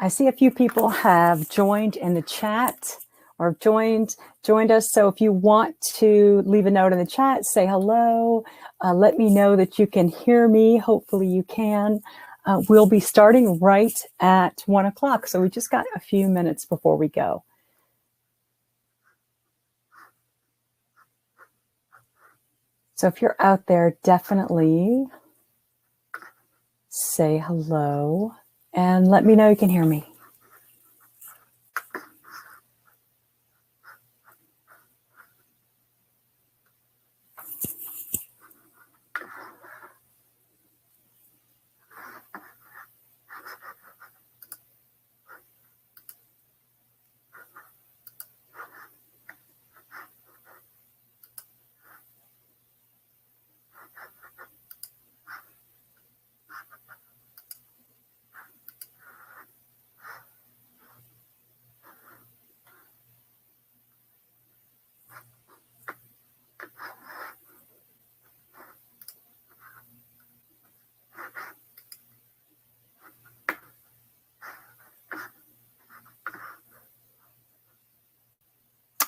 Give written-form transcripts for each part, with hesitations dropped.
I see a few people have joined in the chat or joined us. So if you want to leave a note in the chat, say hello, let me know that you can hear me. Hopefully you can. We'll be starting right at 1 o'clock. So we just got a few minutes before we go. So if you're out there, definitely say hello and let me know you can hear me.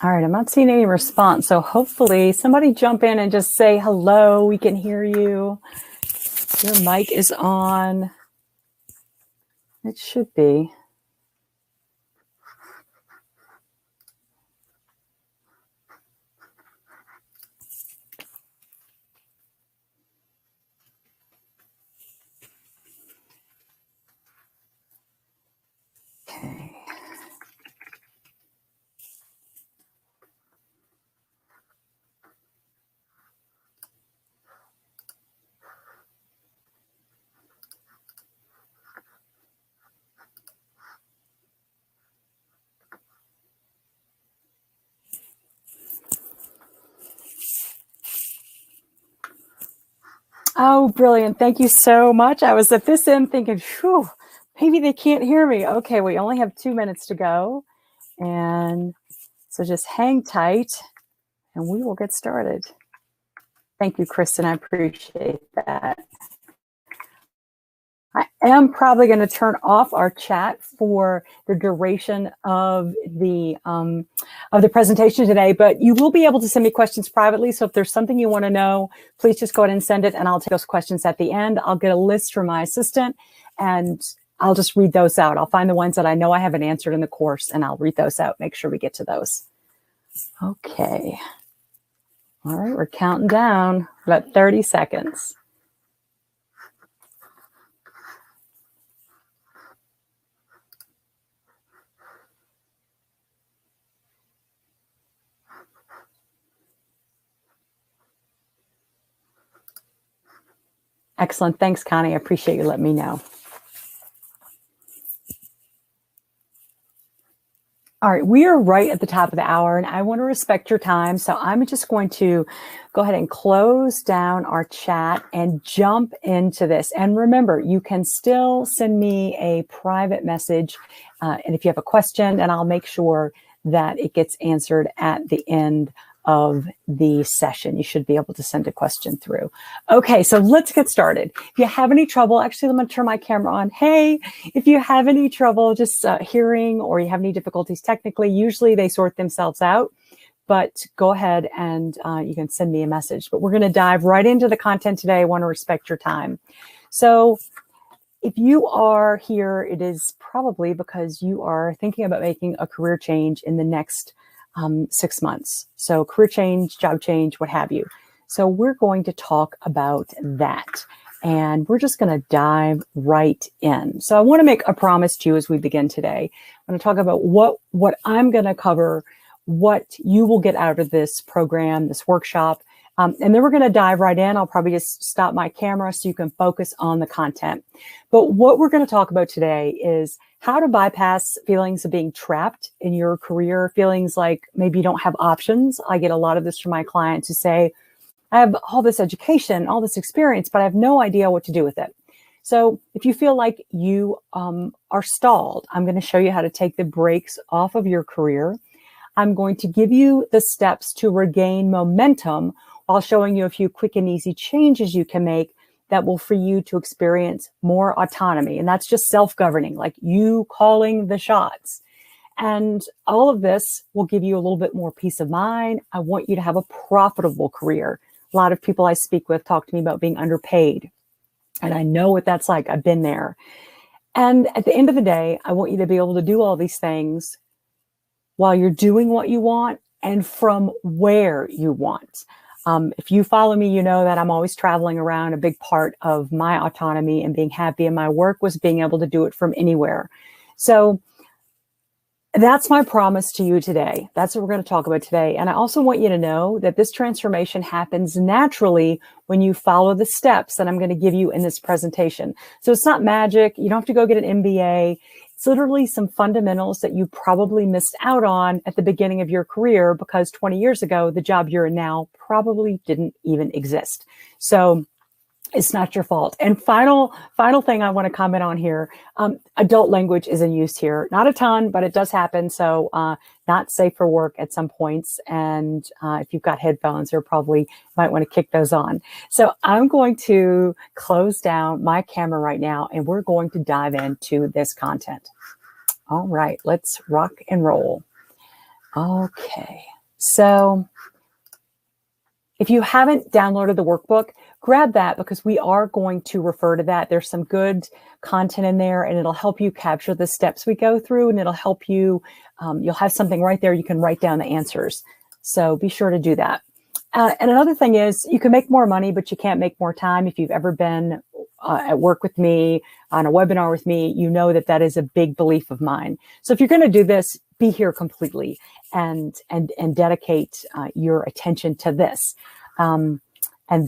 All right, I'm not seeing any response, so hopefully somebody jump in and just say hello. We can hear you. Your mic is on. It should be. Okay. Oh, brilliant. Thank you so much. I was at this end thinking, phew, maybe they can't hear me. Okay, we only have 2 minutes to go. And so just hang tight and we will get started. Thank you, Kristen. I appreciate that. I am probably going to turn off our chat for the duration of the presentation today, but you will be able to send me questions privately. So if there's something you want to know, please just go ahead and send it, and I'll take those questions at the end. I'll get a list from my assistant, and I'll just read those out. I'll find the ones that I know I haven't answered in the course, and I'll read those out, make sure we get to those. Okay. All right, we're counting down about 30 seconds. Excellent. Thanks, Connie. I appreciate you letting me know. All right, we are right at the top of the hour, and I want to respect your time. So I'm just going to go ahead and close down our chat and jump into this. And remember, you can still send me a private message. And if you have a question, and I'll make sure that it gets answered at the end of the session. You should be able to send a question through. Okay, so let's get started. If you have any trouble, actually, I'm going to turn my camera on. Hey, if you have any trouble just hearing, or you have any difficulties technically, usually they sort themselves out, but go ahead and you can send me a message. But we're going to dive right into the content today. I want to respect your time. So if you are here, it is probably because you are thinking about making a career change in the next 6 months. So career change, job change, what have you. So we're going to talk about that, and we're just going to dive right in. So I want to make a promise to you as we begin today. I'm going to talk about what I'm going to cover, what you will get out of this program, this workshop. And then we're going to dive right in. I'll probably just stop my camera so you can focus on the content. But what we're going to talk about today is how to bypass feelings of being trapped in your career, feelings like maybe you don't have options. I get a lot of this from my clients who say, I have all this education, all this experience, but I have no idea what to do with it. So if you feel like you are stalled, I'm going to show you how to take the brakes off of your career. I'm going to give you the steps to regain momentum while showing you a few quick and easy changes you can make that will free you to experience more autonomy. And that's just self-governing, like you calling the shots. And all of this will give you a little bit more peace of mind. I want you to have a profitable career. A lot of people I speak with talk to me about being underpaid. And I know what that's like. I've been there. And at the end of the day, I want you to be able to do all these things while you're doing what you want and from where you want. If you follow me, you know that I'm always traveling around. A big part of my autonomy and being happy in my work was being able to do it from anywhere. So that's my promise to you today. That's what we're going to talk about today. And I also want you to know that this transformation happens naturally when you follow the steps that I'm going to give you in this presentation. So it's not magic. You don't have to go get an MBA. It's literally some fundamentals that you probably missed out on at the beginning of your career because 20 years ago, the job you're in now probably didn't even exist. So it's not your fault. And final thing I want to comment on here, adult language is in use here. Not a ton, but it does happen. So not safe for work at some points. And if you've got headphones, you probably might want to kick those on. So I'm going to close down my camera right now, and we're going to dive into this content. All right, let's rock and roll. Okay, so if you haven't downloaded the workbook, grab that because we are going to refer to that. There's some good content in there and it'll help you capture the steps we go through, and it'll help you, you'll have something right there. You can write down the answers. So be sure to do that. And another thing is you can make more money, but you can't make more time. If you've ever been at work with me, on a webinar with me, you know that that is a big belief of mine. So if you're going to do this, be here completely and dedicate your attention to this. And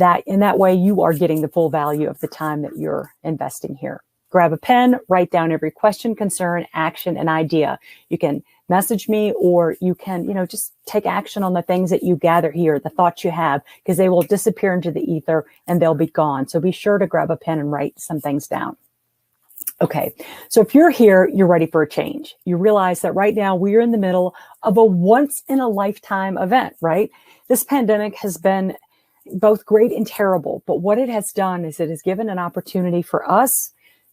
that in that way, you are getting the full value of the time that you're investing here. Grab a pen, write down every question, concern, action, and idea. You can message me, or you can, just take action on the things that you gather here, the thoughts you have, because they will disappear into the ether and they'll be gone. So be sure to grab a pen and write some things down. Okay, so if you're here, you're ready for a change. You realize that right now we're in the middle of a once-in-a-lifetime event, right? This pandemic has been both great and terrible, but what it has done is it has given an opportunity for us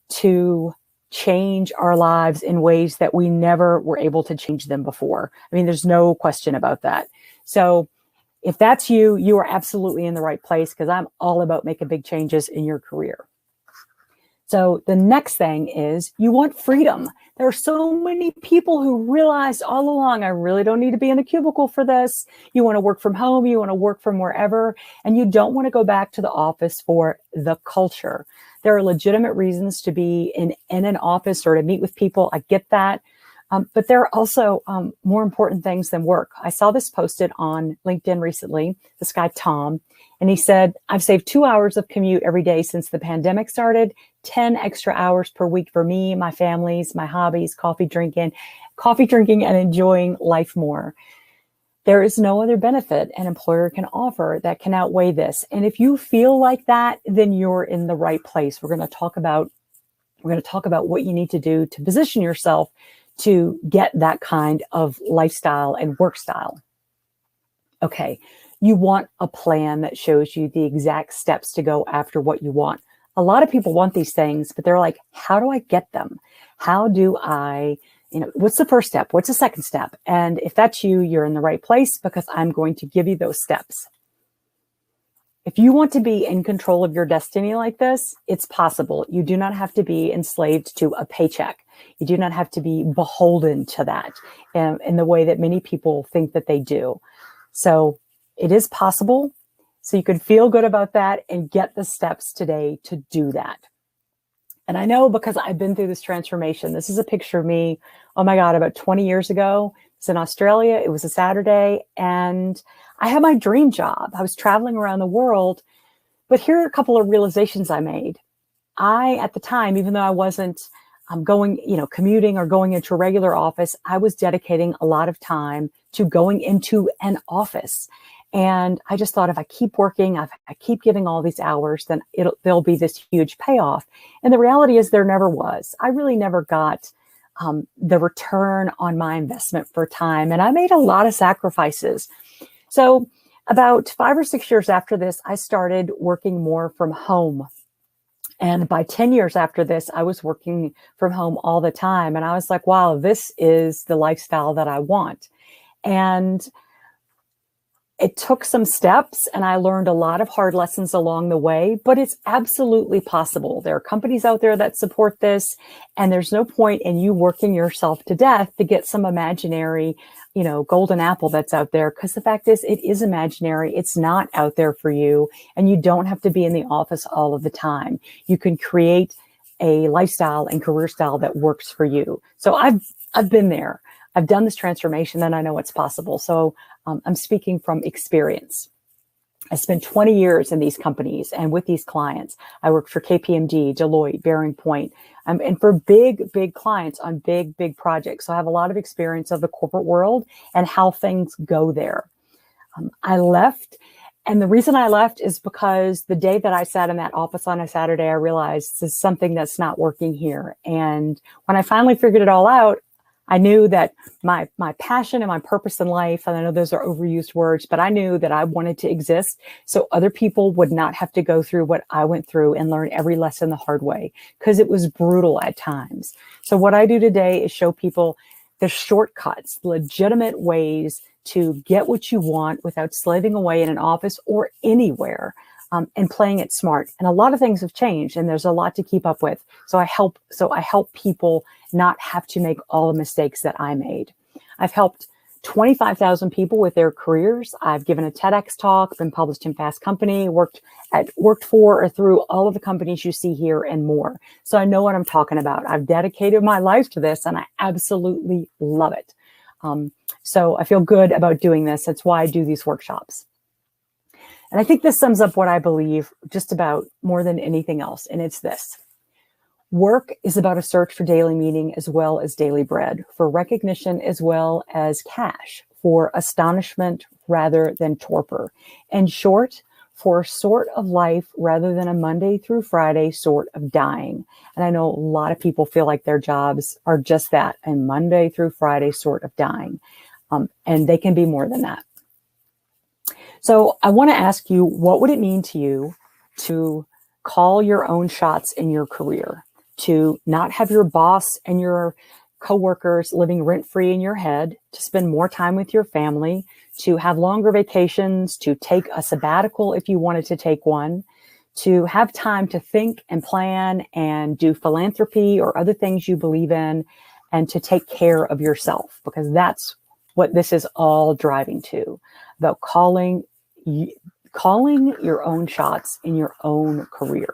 to change our lives in ways that we never were able to change them before. I mean, there's no question about that. So if that's you, you are absolutely in the right place because I'm all about making big changes in your career. So the next thing is you want freedom. There are so many people who realized all along, I really don't need to be in a cubicle for this. You want to work from home, you want to work from wherever, and you don't want to go back to the office for the culture. There are legitimate reasons to be in an office or to meet with people. I get that. But there are also more important things than work. I saw this posted on LinkedIn recently, this guy, Tom, and he said, I've saved 2 hours of commute every day since the pandemic started, 10 extra hours per week for me, my families, my hobbies, coffee drinking and enjoying life more. There is no other benefit an employer can offer that can outweigh this. And if you feel like that, then you're in the right place. We're going to talk about what you need to do to position yourself to get that kind of lifestyle and work style. Okay, you want a plan that shows you the exact steps to go after what you want. A lot of people want these things, but they're like, how do I get them? How do I, what's the first step? What's the second step? And if that's you, you're in the right place because I'm going to give you those steps. If you want to be in control of your destiny like this, it's possible. You do not have to be enslaved to a paycheck. You do not have to be beholden to that in the way that many people think that they do. So it is possible. So you can feel good about that and get the steps today to do that. And I know because I've been through this transformation. This is a picture of me, oh my God, about 20 years ago. It's in Australia. It was a Saturday and I had my dream job. I was traveling around the world, but here are a couple of realizations I made. At the time, even though I wasn't commuting or going into a regular office, I was dedicating a lot of time to going into an office. And I just thought if I keep working, I keep giving all these hours, then there'll be this huge payoff. And the reality is there never was. I really never got the return on my investment for time. And I made a lot of sacrifices. So about 5 or 6 years after this, I started working more from home. And by 10 years after this, I was working from home all the time. And I was like, wow, this is the lifestyle that I want. And it took some steps, and I learned a lot of hard lessons along the way, but it's absolutely possible. There are companies out there that support this, and there's no point in you working yourself to death to get some imaginary, golden apple that's out there. Because the fact is, it is imaginary. It's not out there for you, and you don't have to be in the office all of the time. You can create a lifestyle and career style that works for you. So I've been there. I've done this transformation, and I know it's possible. So I'm speaking from experience. I spent 20 years in these companies and with these clients. I worked for KPMG, Deloitte, Bearing Point, and for big clients on big projects. So I have a lot of experience of the corporate world and how things go there. I left. And the reason I left is because the day that I sat in that office on a Saturday, I realized this is something that's not working here. And when I finally figured it all out, I knew that my passion and my purpose in life, and I know those are overused words, but I knew that I wanted to exist so other people would not have to go through what I went through and learn every lesson the hard way, because it was brutal at times. So what I do today is show people the shortcuts, legitimate ways to get what you want without slaving away in an office or anywhere. And playing it smart. And a lot of things have changed, and there's a lot to keep up with. So I help people not have to make all the mistakes that I made. I've helped 25,000 people with their careers. I've given a TEDx talk, been published in Fast Company, worked for or through all of the companies you see here and more. So I know what I'm talking about. I've dedicated my life to this, and I absolutely love it. So I feel good about doing this. That's why I do these workshops. And I think this sums up what I believe just about more than anything else. And it's this: work is about a search for daily meaning as well as daily bread, for recognition as well as cash, for astonishment rather than torpor. In short, for a sort of life rather than a Monday through Friday sort of dying. And I know a lot of people feel like their jobs are just that, a Monday through Friday sort of dying. And they can be more than that. So I want to ask you, what would it mean to you to call your own shots in your career, to not have your boss and your coworkers living rent-free in your head, to spend more time with your family, to have longer vacations, to take a sabbatical if you wanted to take one, to have time to think and plan and do philanthropy or other things you believe in, and to take care of yourself, because that's what this is all driving to, about calling your own shots in your own career.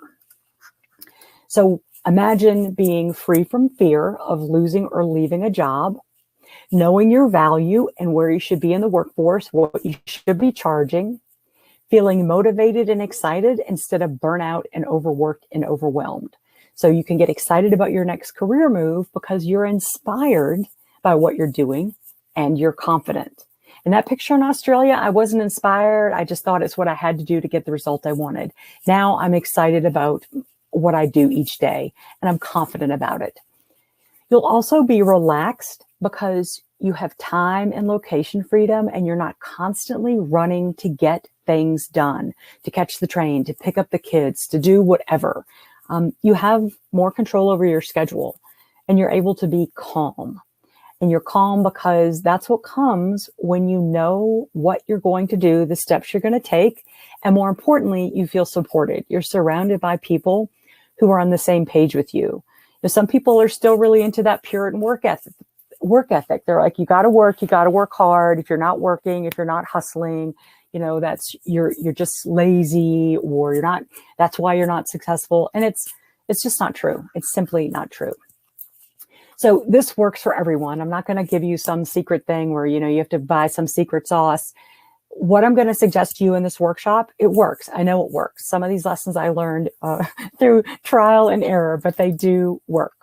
So imagine being free from fear of losing or leaving a job, knowing your value and where you should be in the workforce, what you should be charging, feeling motivated and excited instead of burnout and overworked and overwhelmed. So you can get excited about your next career move because you're inspired by what you're doing and you're confident. In that picture in Australia, I wasn't inspired. I just thought it's what I had to do to get the result I wanted. Now I'm excited about what I do each day, and I'm confident about it. You'll also be relaxed because you have time and location freedom, and you're not constantly running to get things done, to catch the train, to pick up the kids, to do whatever. You have more control over your schedule, and you're able to be calm. And you're calm because that's what comes when you know what you're going to do, the steps you're going to take. And more importantly, you feel supported. You're surrounded by people who are on the same page with you. Some people are still really into that Puritan work ethic. They're like, you got to work hard. If you're not working, if you're not hustling, that's you're just lazy, or you're not, that's why you're not successful. And it's just not true. It's simply not true. So this works for everyone. I'm not going to give you some secret thing where, you have to buy some secret sauce. What I'm going to suggest to you in this workshop, it works. I know it works. Some of these lessons I learned through trial and error, but they do work.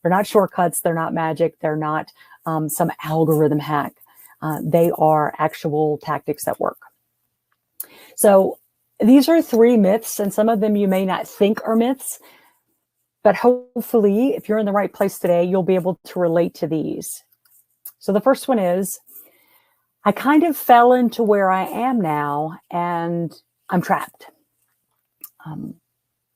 They're not shortcuts. They're not magic. They're not some algorithm hack. They are actual tactics that work. So these are 3 myths, and some of them you may not think are myths. But hopefully, if you're in the right place today, you'll be able to relate to these. So the first one is, I kind of fell into where I am now, and I'm trapped.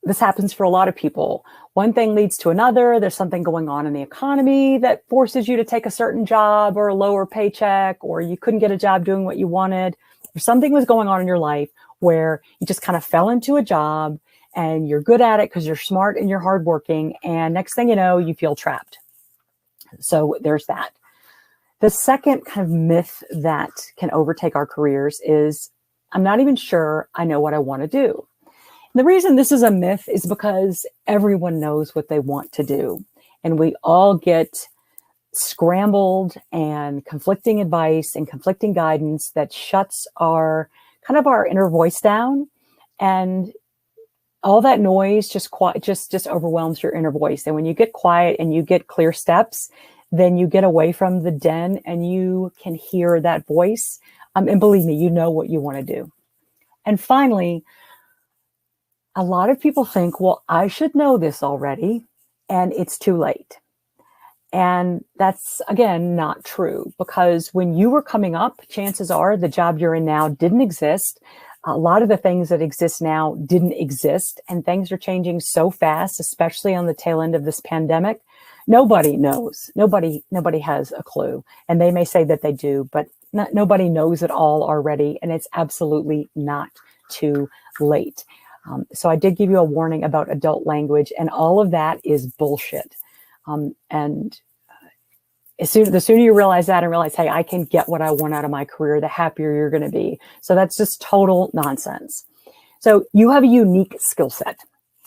this happens for a lot of people. One thing leads to another. There's something going on in the economy that forces you to take a certain job or a lower paycheck, or you couldn't get a job doing what you wanted, or something was going on in your life where you just kind of fell into a job and you're good at it because you're smart and you're hardworking. And next thing you know, you feel trapped. So there's that. The second kind of myth that can overtake our careers is, I'm not even sure I know what I want to do. The reason this is a myth is because everyone knows what they want to do. And we all get scrambled and conflicting advice and conflicting guidance that shuts our inner voice down. And all that noise just overwhelms your inner voice. And when you get quiet and you get clear steps, then you get away from the den and you can hear that voice. And believe me, you know what you want to do. And finally, a lot of people think, well, I should know this already, and it's too late. And that's, again, not true, because when you were coming up, chances are the job you're in now didn't exist. A lot of the things that exist now didn't exist, and things are changing so fast, especially on the tail end of this pandemic. Nobody knows. Nobody has a clue. And they may say that they do, but nobody knows it all already, and it's absolutely not too late. So I did give you a warning about adult language, and all of that is bullshit. And the sooner you realize that and realize, hey, I can get what I want out of my career, the happier you're going to be. So that's just total nonsense. So you have a unique skill set.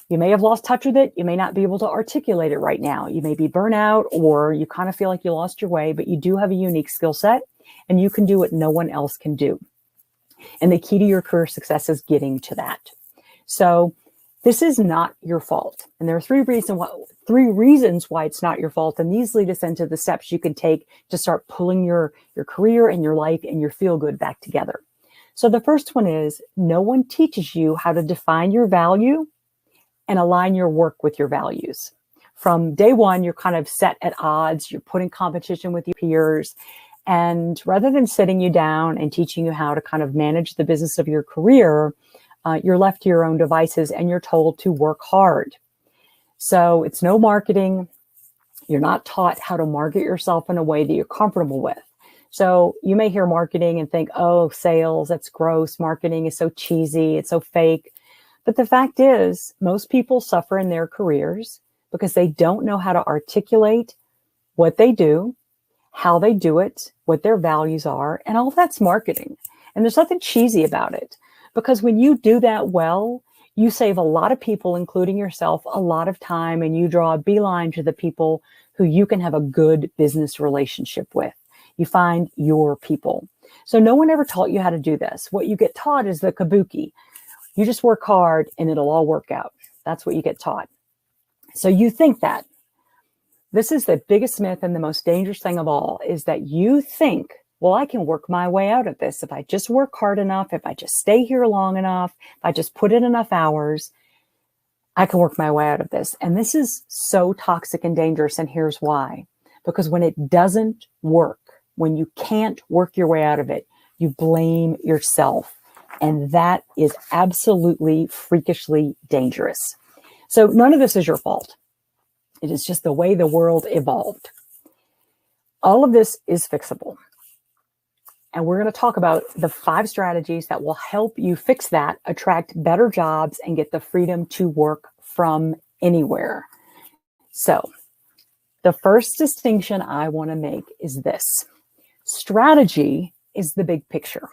You may have lost touch with it. You may not be able to articulate it right now. You may be burnout, or you kind of feel like you lost your way, but you do have a unique skill set, and you can do what no one else can do. And the key to your career success is getting to that. So this is not your fault. And there are three reasons why it's not your fault. And these lead us into the steps you can take to start pulling your career and your life and your feel good back together. So the first one is, no one teaches you how to define your value and align your work with your values. From day one, you're kind of set at odds. You're put in competition with your peers. And rather than sitting you down and teaching you how to kind of manage the business of your career, you're left to your own devices and you're told to work hard. So it's no marketing. You're not taught how to market yourself in a way that you're comfortable with. So you may hear marketing and think, oh, sales, that's gross. Marketing is so cheesy. It's so fake. But the fact is, most people suffer in their careers because they don't know how to articulate what they do, how they do it, what their values are, and all that's marketing. And there's nothing cheesy about it. Because when you do that well, you save a lot of people, including yourself, a lot of time, and you draw a beeline to the people who you can have a good business relationship with. You find your people. So no one ever taught you how to do this. What you get taught is the kabuki. You just work hard and it'll all work out. That's what you get taught. So you think that. This is the biggest myth and the most dangerous thing of all, is that you think, well, I can work my way out of this. If I just work hard enough, if I just stay here long enough, if I just put in enough hours, I can work my way out of this. And this is so toxic and dangerous. And here's why. Because when it doesn't work, when you can't work your way out of it, you blame yourself. And that is absolutely freakishly dangerous. So none of this is your fault. It is just the way the world evolved. All of this is fixable. And we're going to talk about the 5 strategies that will help you fix that, attract better jobs, and get the freedom to work from anywhere. So the first distinction I want to make is this. Strategy is the big picture.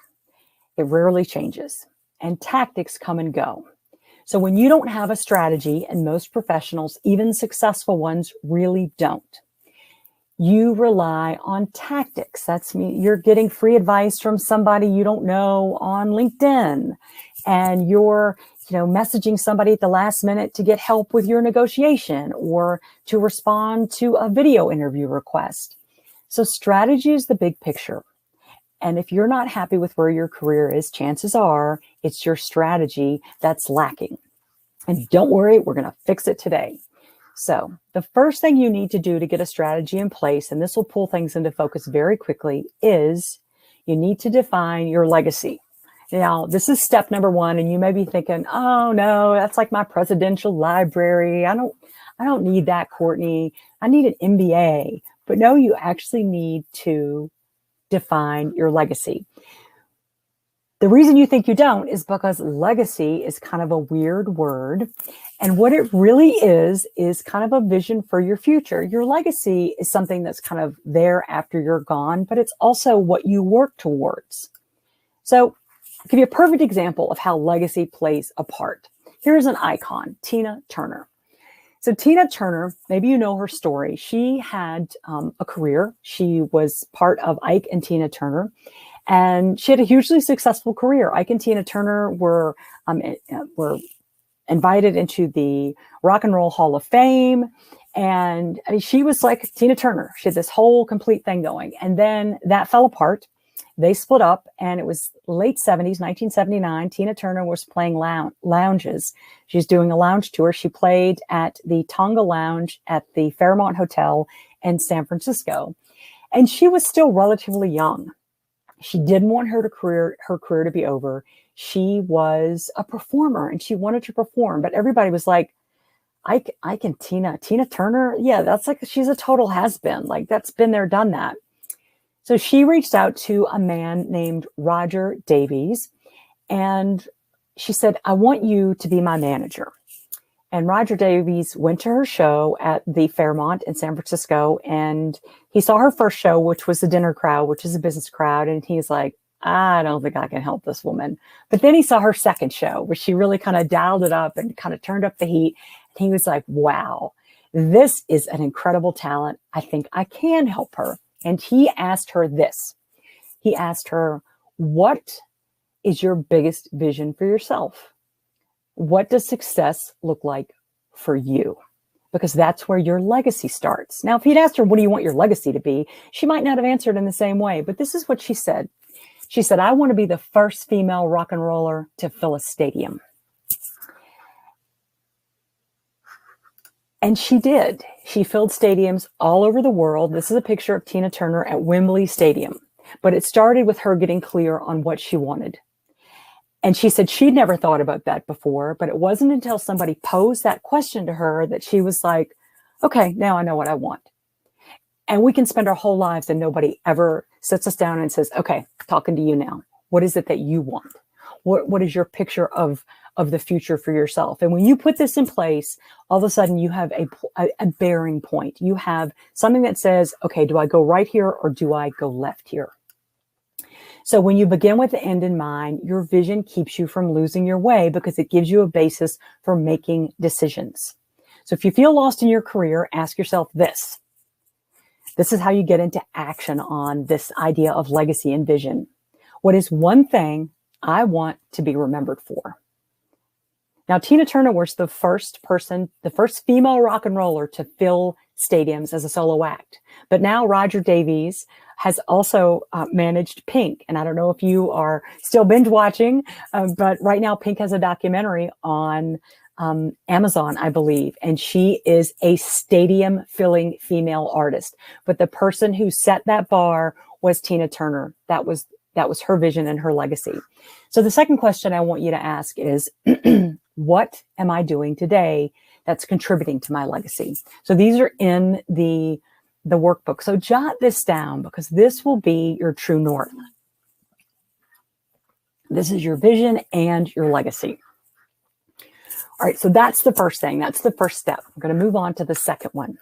It rarely changes, and tactics come and go. So when you don't have a strategy, and most professionals, even successful ones, really don't, you rely on tactics. That's me. You're getting free advice from somebody you don't know on LinkedIn, and you're, messaging somebody at the last minute to get help with your negotiation or to respond to a video interview request. So strategy is the big picture. And if you're not happy with where your career is, chances are it's your strategy that's lacking. And don't worry, we're going to fix it today. So the first thing you need to do to get a strategy in place, and this will pull things into focus very quickly, is you need to define your legacy. Now, this is step number one, and you may be thinking, oh no, that's like my presidential library. I don't need that, Courtney. I need an MBA. But no, you actually need to define your legacy. The reason you think you don't is because legacy is kind of a weird word. And what it really is kind of a vision for your future. Your legacy is something that's kind of there after you're gone, but it's also what you work towards. So I'll give you a perfect example of how legacy plays a part. Here's an icon, Tina Turner. So Tina Turner, maybe you know her story. She had a career. She was part of Ike and Tina Turner, and she had a hugely successful career. Ike and Tina Turner were invited into the Rock and Roll Hall of Fame. And I mean, she was like Tina Turner. She had this whole complete thing going. And then that fell apart. They split up, and it was late 70s, 1979. Tina Turner was playing lounges. She's doing a lounge tour. She played at the Tonga Lounge at the Fairmont Hotel in San Francisco. And she was still relatively young. She didn't want her career to be over. She was a performer, and she wanted to perform. But everybody was like, I can Tina Turner. Yeah, that's like, she's a total has-been. Like, that's been there, done that. So she reached out to a man named Roger Davies, and she said, I want you to be my manager. And Roger Davies went to her show at the Fairmont in San Francisco, and he saw her first show, which was the dinner crowd, which is a business crowd. And he's like, I don't think I can help this woman. But then he saw her second show, where she really kind of dialed it up and kind of turned up the heat. And he was like, wow, this is an incredible talent. I think I can help her. And he asked her this. He asked her, what is your biggest vision for yourself? What does success look like for you? Because that's where your legacy starts. Now, if he'd asked her, what do you want your legacy to be? She might not have answered in the same way, but this is what she said. She said, I want to be the first female rock and roller to fill a stadium. And she did. She filled stadiums all over the world. This is a picture of Tina Turner at Wembley Stadium. But it started with her getting clear on what she wanted. And she said she'd never thought about that before, but it wasn't until somebody posed that question to her that she was like, okay, now I know what I want. And we can spend our whole lives and nobody ever sits us down and says, okay, talking to you now. What is it that you want? What is your picture of the future for yourself? And when you put this in place, all of a sudden you have a bearing point. You have something that says, okay, do I go right here or do I go left here? So when you begin with the end in mind, your vision keeps you from losing your way because it gives you a basis for making decisions. So if you feel lost in your career, ask yourself this. This is how you get into action on this idea of legacy and vision. What is one thing I want to be remembered for? Now, Tina Turner was the first female rock and roller to fill stadiums as a solo act. But now Roger Davies has also managed Pink. And I don't know if you are still binge watching, but right now Pink has a documentary on Amazon, I believe. And she is a stadium filling female artist. But the person who set that bar was Tina Turner. That was her vision and her legacy. So the second question I want you to ask is, what am I doing today that's contributing to my legacy? So these are in the workbook. So jot this down because this will be your true north. This is your vision and your legacy. All right, so that's the first thing. That's the first step. I'm going to move on to the second one.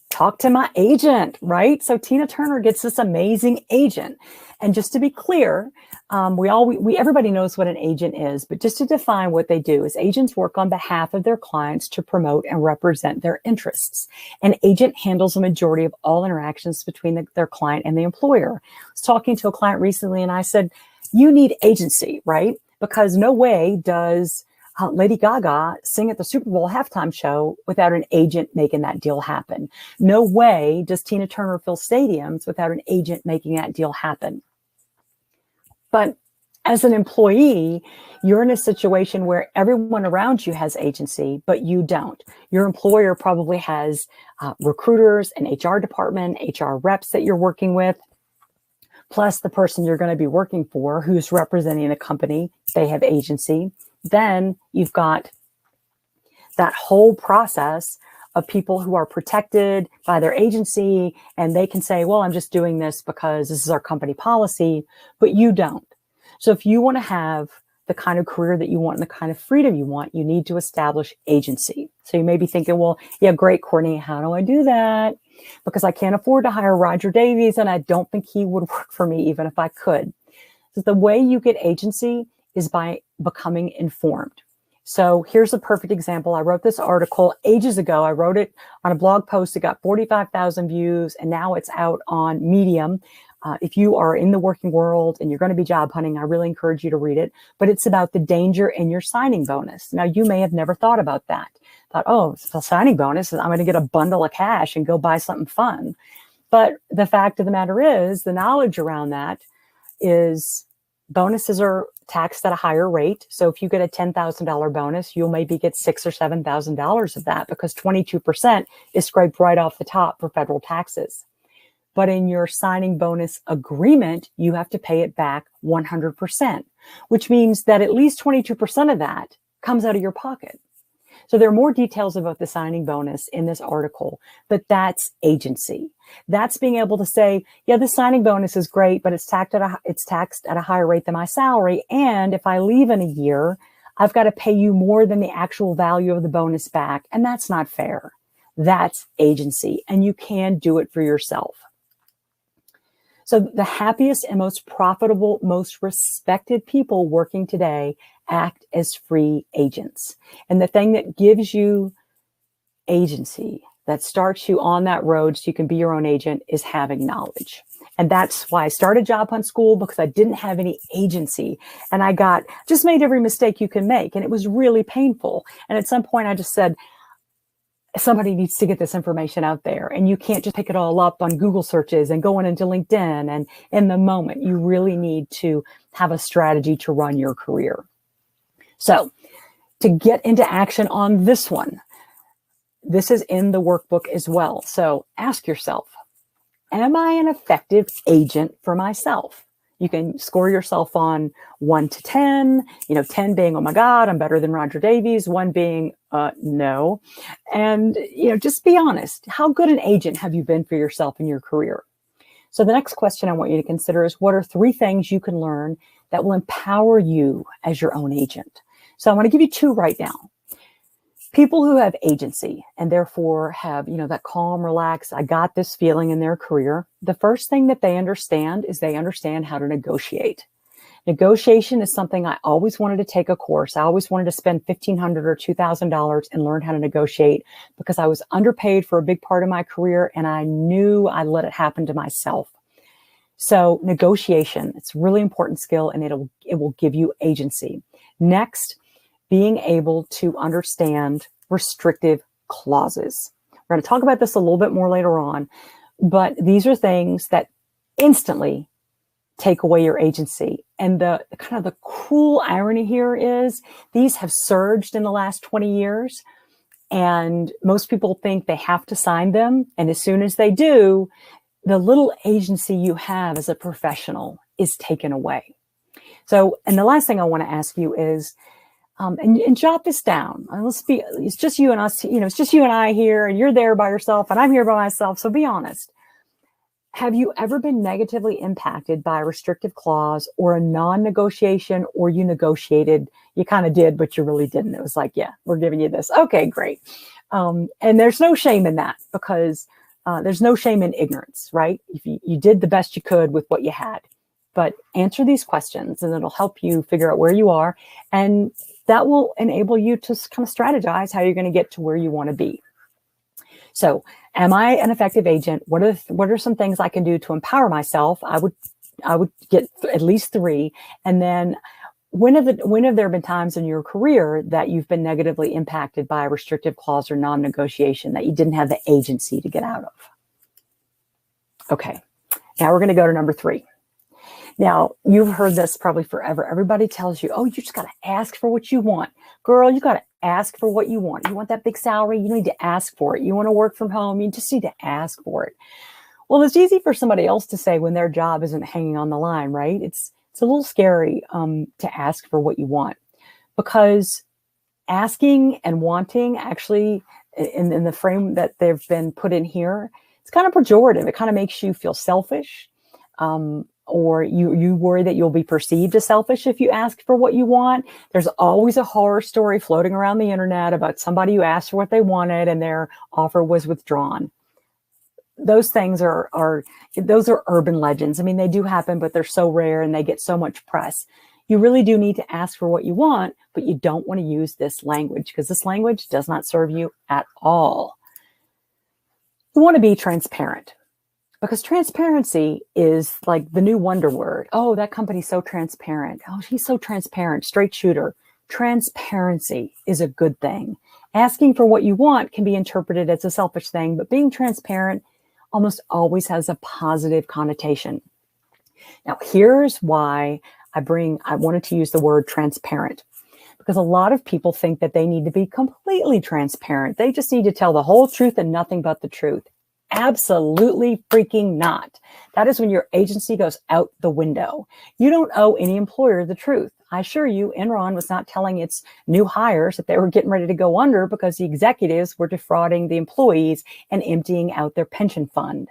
Talk to my agent, right? So Tina Turner gets this amazing agent. And just to be clear, everybody knows what an agent is, but just to define what they do is agents work on behalf of their clients to promote and represent their interests. An agent handles the majority of all interactions between their client and the employer. I was talking to a client recently and I said, you need agency, right? Because no way does Lady Gaga sing at the Super Bowl halftime show without an agent making that deal happen. No way does Tina Turner fill stadiums without an agent making that deal happen. But as an employee, you're in a situation where everyone around you has agency, but you don't. Your employer probably has recruiters, an HR department, HR reps that you're working with. plus the person you're going to be working for who's representing the company, they have agency. Then you've got that whole process of people who are protected by their agency, and they can say, well, I'm just doing this because this is our company policy, but you don't. So if you want to have the kind of career that you want and the kind of freedom you want, you need to establish agency. So you may be thinking, well, yeah, great, Courtney, how do I do that? Because I can't afford to hire Roger Davies, and I don't think he would work for me even if I could. So the way you get agency is by becoming informed. So here's a perfect example. I wrote this article ages ago. I wrote it on a blog post. It got 45,000 views, and now it's out on Medium. If you are in the working world and you're going to be job hunting, I really encourage you to read it. But it's about the danger in your signing bonus. Now, you may have never thought about that. Thought, oh, it's a signing bonus. I'm going to get a bundle of cash and go buy something fun. But the fact of the matter is, the knowledge around that is bonuses are taxed at a higher rate. So if you get a $10,000 bonus, you'll maybe get $6,000 or $7,000 of that because 22% is scraped right off the top for federal taxes. But in your signing bonus agreement, you have to pay it back 100%, which means that at least 22% of that comes out of your pocket. So there are more details about the signing bonus in this article, but that's agency. That's being able to say, yeah, the signing bonus is great, but it's taxed at a higher rate than my salary. And if I leave in a year, I've got to pay you more than the actual value of the bonus back. And that's not fair. That's agency. And you can do it for yourself. So the happiest and most profitable, most respected people working today act as free agents. And the thing that gives you agency, that starts you on that road so you can be your own agent, is having knowledge. And that's why I started Job Hunt School, because I didn't have any agency. And I just made every mistake you can make. And it was really painful. And at some point I just said, somebody needs to get this information out there, and you can't just pick it all up on Google searches and going into LinkedIn and in the moment. You really need to have a strategy to run your career. So to get into action on this one, this is in the workbook as well. So ask yourself, am I an effective agent for myself? You can score yourself on 1 to 10, 10 being, oh my God, I'm better than Roger Davies, 1 being, no. And, just be honest. How good an agent have you been for yourself in your career? So the next question I want you to consider is, what are 3 things you can learn that will empower you as your own agent? So I want to give you 2 right now. People who have agency and therefore have, that calm, relaxed, I got this feeling in their career. The first thing that they understand is they understand how to negotiate. Negotiation is something I always wanted to take a course. I always wanted to spend $1,500 or $2,000 and learn how to negotiate because I was underpaid for a big part of my career and I knew I let it happen to myself. So negotiation, it's a really important skill and it will give you agency. Next, being able to understand restrictive clauses. We're going to talk about this a little bit more later on, but these are things that instantly take away your agency. And the kind of the cruel irony here is these have surged in the last 20 years, and most people think they have to sign them. And as soon as they do, the little agency you have as a professional is taken away. So, and the last thing I want to ask you is, and jot this down. It's just you and us, it's just you and I here, and you're there by yourself and I'm here by myself. So be honest. Have you ever been negatively impacted by a restrictive clause or a non-negotiation, or you negotiated, you kind of did, but you really didn't? It was like, yeah, we're giving you this. Okay, great. And there's no shame in that because there's no shame in ignorance, right? If you did the best you could with what you had. But answer these questions and it'll help you figure out where you are. And that will enable you to kind of strategize how you're going to get to where you want to be. So am I an effective agent? What are some things I can do to empower myself? I would get at least 3. And then when have there been times in your career that you've been negatively impacted by a restrictive clause or non-negotiation that you didn't have the agency to get out of? Okay, now we're going to go to number 3. Now, you've heard this probably forever. Everybody tells you, oh, you just got to ask for what you want. Girl, you got to ask for what you want. You want that big salary? You need to ask for it. You want to work from home? You just need to ask for it. Well, it's easy for somebody else to say when their job isn't hanging on the line, right? It's a little scary to ask for what you want, because asking and wanting actually in the frame that they've been put in here, it's kind of pejorative. It kind of makes you feel selfish, or you worry that you'll be perceived as selfish if you ask for what you want. There's always a horror story floating around the internet about somebody who asked for what they wanted and their offer was withdrawn. Those things those are urban legends. I mean, they do happen, but they're so rare and they get so much press. You really do need to ask for what you want, but you don't want to use this language because this language does not serve you at all. You want to be transparent, because transparency is like the new wonder word. Oh, that company's so transparent. Oh, she's so transparent, straight shooter. Transparency is a good thing. Asking for what you want can be interpreted as a selfish thing, but being transparent almost always has a positive connotation. Now, here's why I wanted to use the word transparent, because a lot of people think that they need to be completely transparent. They just need to tell the whole truth and nothing but the truth. Absolutely freaking not. That is when your agency goes out the window. You don't owe any employer the truth. I assure you, Enron was not telling its new hires that they were getting ready to go under because the executives were defrauding the employees and emptying out their pension fund.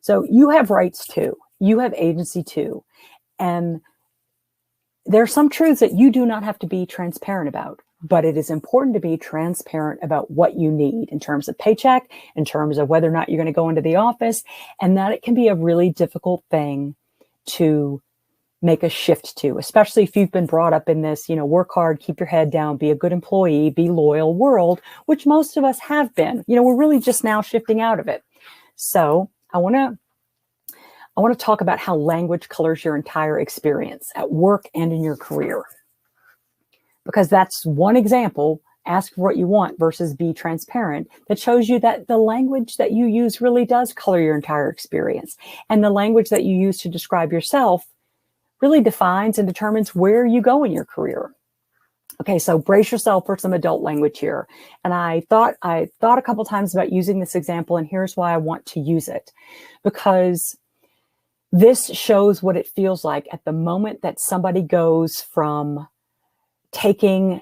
So you have rights too. You have agency too. And there are some truths that you do not have to be transparent about, but it is important to be transparent about what you need in terms of paycheck, in terms of whether or not you're going to go into the office, and that it can be a really difficult thing to make a shift to, especially if you've been brought up in this, work hard, keep your head down, be a good employee, be loyal world, which most of us have been. We're really just now shifting out of it. So I want to talk about how language colors your entire experience at work and in your career, because that's one example. Ask for what you want versus be transparent. That shows you that the language that you use really does color your entire experience. And the language that you use to describe yourself really defines and determines where you go in your career. Okay, so brace yourself for some adult language here. And I thought a couple times about using this example, and here's why I want to use it. Because this shows what it feels like at the moment that somebody goes from taking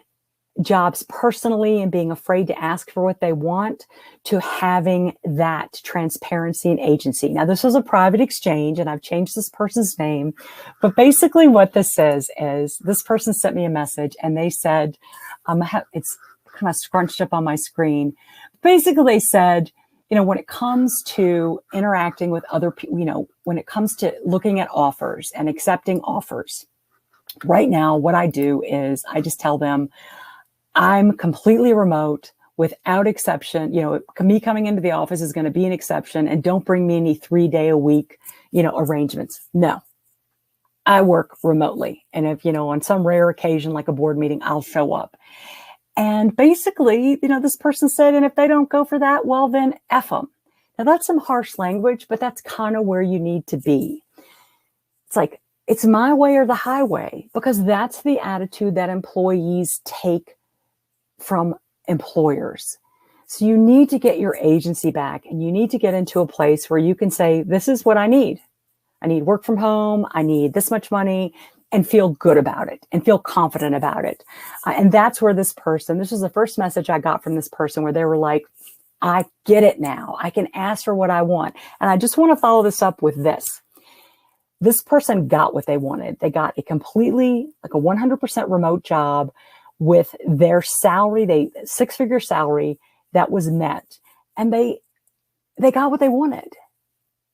jobs personally and being afraid to ask for what they want to having that transparency and agency. Now, this was a private exchange and I've changed this person's name, but basically what this says is this person sent me a message and they said, it's kind of scrunched up on my screen. Basically, they said, when it comes to interacting with other people, when it comes to looking at offers and accepting offers, right now, what I do is I just tell them, I'm completely remote without exception. Me coming into the office is going to be an exception, and don't bring me any 3-day-a-week, arrangements. No, I work remotely. And if, on some rare occasion, like a board meeting, I'll show up. And basically, this person said, and if they don't go for that, well, then F them. Now that's some harsh language, but that's kind of where you need to be. It's like, it's my way or the highway, because that's the attitude that employees take from employers. So you need to get your agency back, and you need to get into a place where you can say, this is what I need. I need work from home. I need this much money, and feel good about it and feel confident about it. And that's where this was the first message I got from this person, where they were like, I get it now. I can ask for what I want. And I just want to follow this up with this. This person got what they wanted. They got a completely, like a 100% remote job with their salary, six-figure salary that was met. And they got what they wanted.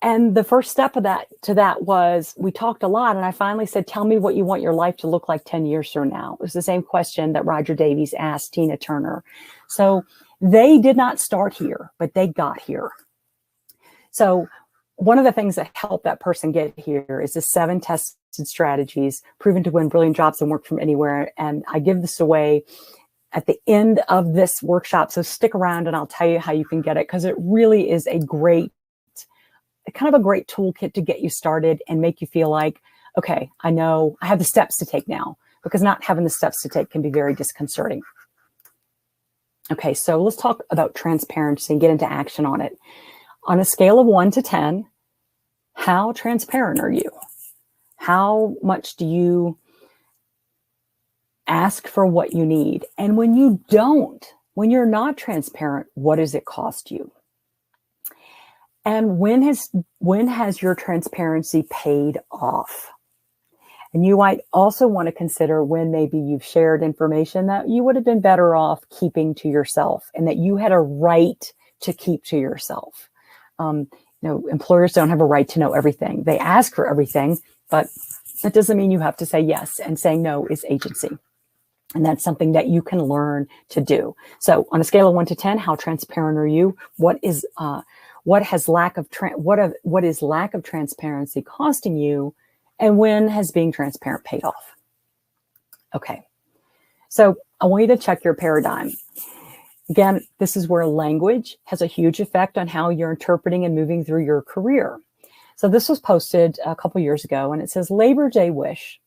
And the first step of that was, we talked a lot, and I finally said, tell me what you want your life to look like 10 years from now. It was the same question that Roger Davies asked Tina Turner. So they did not start here, but they got here. So one of the things that helped that person get here is the 7 tested strategies proven to win brilliant jobs and work from anywhere. And I give this away at the end of this workshop. So stick around and I'll tell you how you can get it, because it really is a great toolkit to get you started and make you feel like, okay, I know I have the steps to take now, because not having the steps to take can be very disconcerting. Okay, so let's talk about transparency and get into action on it. On a scale of 1 to 10, How transparent are you? How much do you ask for what you need? And when you don't, when you're not transparent, what does it cost you? And when has your transparency paid off? And you might also want to consider when maybe you've shared information that you would have been better off keeping to yourself and that you had a right to keep to yourself. Employers don't have a right to know everything. They ask for everything, but that doesn't mean you have to say yes, and saying no is agency. And that's something that you can learn to do. So on a scale of 1 to 10, how transparent are you? What is lack of transparency costing you? And when has being transparent paid off? Okay. So I want you to check your paradigm. Again, this is where language has a huge effect on how you're interpreting and moving through your career. So this was posted a couple years ago, and it says, Labor Day wish.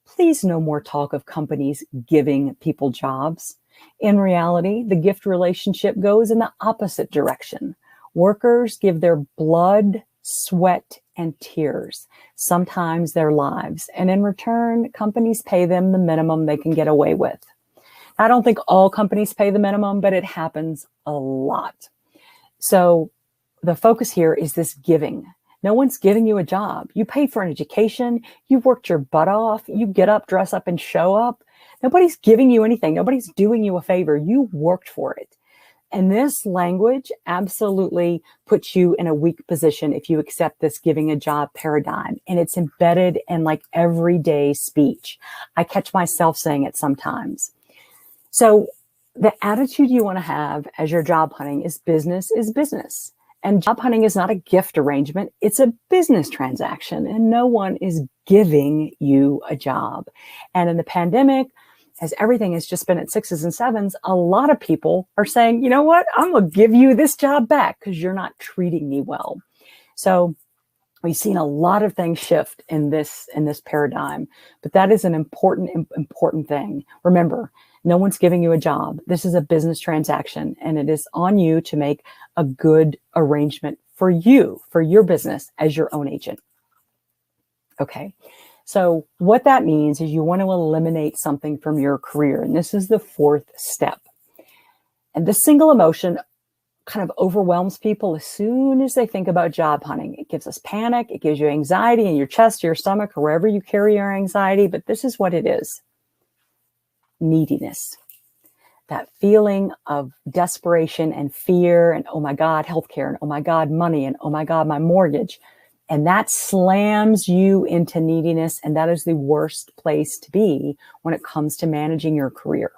Please no more talk of companies giving people jobs. In reality, the gift relationship goes in the opposite direction. Workers give their blood, sweat, and tears, sometimes their lives. And in return, companies pay them the minimum they can get away with. I don't think all companies pay the minimum, but it happens a lot. So the focus here is this giving. No one's giving you a job. You pay for an education. You've worked your butt off. You get up, dress up, and show up. Nobody's giving you anything. Nobody's doing you a favor. You worked for it. And this language absolutely puts you in a weak position if you accept this giving a job paradigm. And it's embedded in like everyday speech. I catch myself saying it sometimes. So the attitude you want to have as you're job hunting is business is business. And job hunting is not a gift arrangement. It's a business transaction, and no one is giving you a job. And in the pandemic, as everything has just been at 6s and 7s, a lot of people are saying, you know what, I'm going to give you this job back because you're not treating me well. So we've seen a lot of things shift in this paradigm, but that is an important thing. Remember, no one's giving you a job. This is a business transaction, and it is on you to make a good arrangement for you, for your business as your own agent. Okay. So what that means is you want to eliminate something from your career. And this is the 4th step. And this single emotion kind of overwhelms people as soon as they think about job hunting. It gives us panic. It gives you anxiety in your chest, your stomach, or wherever you carry your anxiety. But this is what it is. Neediness. That feeling of desperation and fear and, oh my God, healthcare, and oh my God, money, and oh my God, my mortgage. And that slams you into neediness. And that is the worst place to be when it comes to managing your career.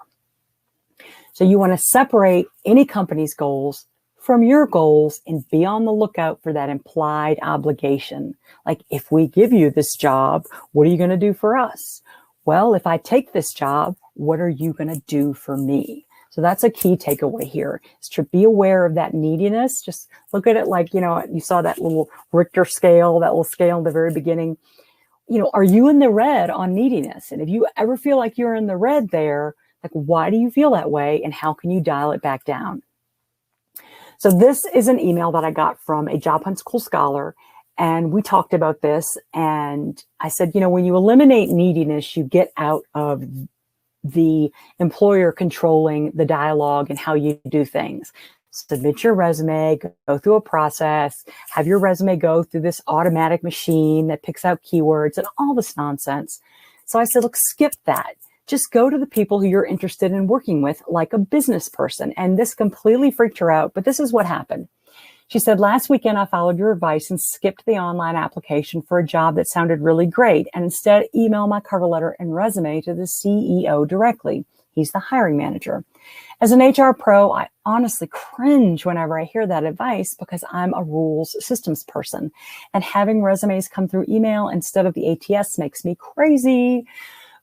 So you want to separate any company's goals from your goals and be on the lookout for that implied obligation. Like, if we give you this job, what are you going to do for us? Well, if I take this job, what are you going to do for me? So that's a key takeaway here, is to be aware of that neediness. Just look at it like, you saw that little Richter scale, that little scale in the very beginning. Are you in the red on neediness? And if you ever feel like you're in the red there, like, why do you feel that way? And how can you dial it back down? So this is an email that I got from a Job Hunt School scholar. And we talked about this. And I said, when you eliminate neediness, you get out of the employer controlling the dialogue and how you do things. Submit your resume, go through a process, have your resume go through this automatic machine that picks out keywords and all this nonsense. So I said, look, skip that. Just go to the people who you're interested in working with like a business person. And this completely freaked her out, but this is what happened. She said, last weekend, I followed your advice and skipped the online application for a job that sounded really great, and instead emailed my cover letter and resume to the CEO directly. He's the hiring manager. As an HR pro, I honestly cringe whenever I hear that advice because I'm a rules systems person, and having resumes come through email instead of the ATS makes me crazy.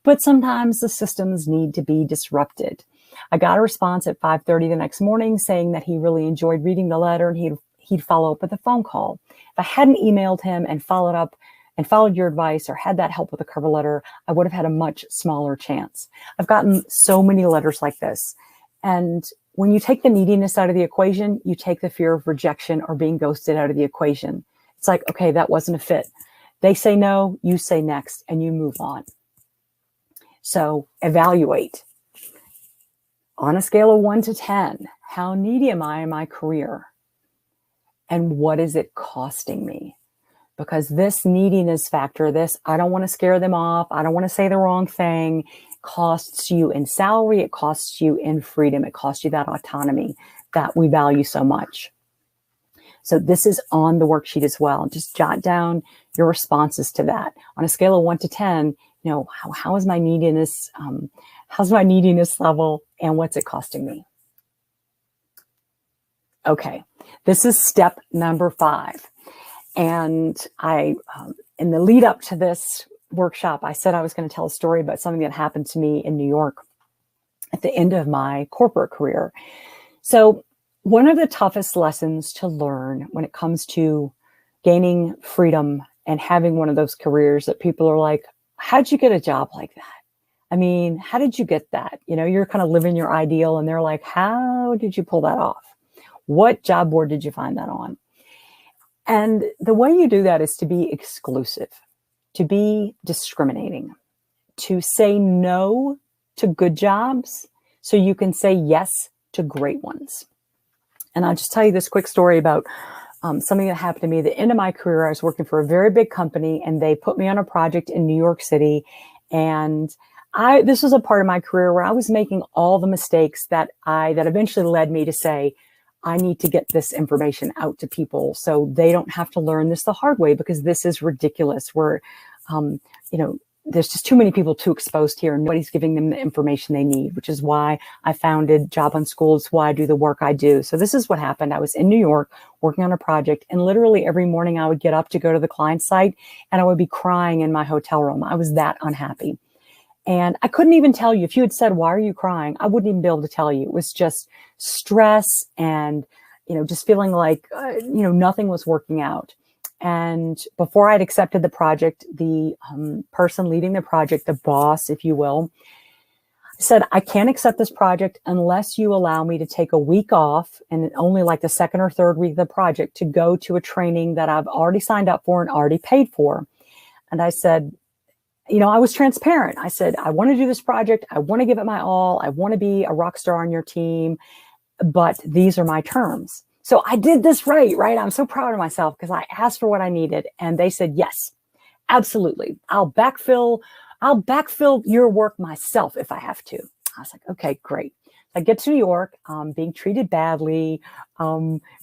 But sometimes the systems need to be disrupted. I got a response at 5:30 the next morning saying that he really enjoyed reading the letter and he'd follow up with a phone call. If I hadn't emailed him and followed your advice or had that help with a cover letter, I would have had a much smaller chance. I've gotten so many letters like this. And when you take the neediness out of the equation, you take the fear of rejection or being ghosted out of the equation. It's like, okay, that wasn't a fit. They say no, you say next, and you move on. So evaluate. On a scale of 1 to 10, how needy am I in my career? And what is it costing me? Because this neediness factor, this, I don't want to scare them off, I don't want to say the wrong thing, costs you in salary, it costs you in freedom, it costs you that autonomy that we value so much. So this is on the worksheet as well. Just jot down your responses to that. On a scale of 1 to 10, how is my neediness, how's my neediness level, and what's it costing me? Okay, this is step number 5. And in the lead up to this workshop, I said I was going to tell a story about something that happened to me in New York at the end of my corporate career. So one of the toughest lessons to learn when it comes to gaining freedom and having one of those careers that people are like, how'd you get a job like that? I mean, how did you get that? You're kind of living your ideal, and they're like, how did you pull that off? What job board did you find that on? And the way you do that is to be exclusive, to be discriminating, to say no to good jobs so you can say yes to great ones. And I'll just tell you this quick story about something that happened to me at the end of my career. I was working for a very big company, and they put me on a project in New York City. And this was a part of my career where I was making all the mistakes that eventually led me to say, I need to get this information out to people so they don't have to learn this the hard way, because this is ridiculous. There's just too many people too exposed here, and nobody's giving them the information they need, which is why I founded Job on School. It's why I do the work I do. So this is what happened. I was in New York working on a project, and literally every morning I would get up to go to the client site, and I would be crying in my hotel room. I was that unhappy. And I couldn't even tell you. If you had said, why are you crying? I wouldn't even be able to tell you. It was just stress and, just feeling like, nothing was working out. And before I'd accepted the project, the person leading the project, the boss, if you will, said, I can't accept this project unless you allow me to take a week off, and only like the second or third week of the project, to go to a training that I've already signed up for and already paid for. And I said, I was transparent. I said, I want to do this project. I want to give it my all. I want to be a rock star on your team, but these are my terms. So I did this right? I'm so proud of myself because I asked for what I needed, and they said, yes, absolutely. I'll backfill your work myself if I have to. I was like, okay, great. I get to New York, being treated badly,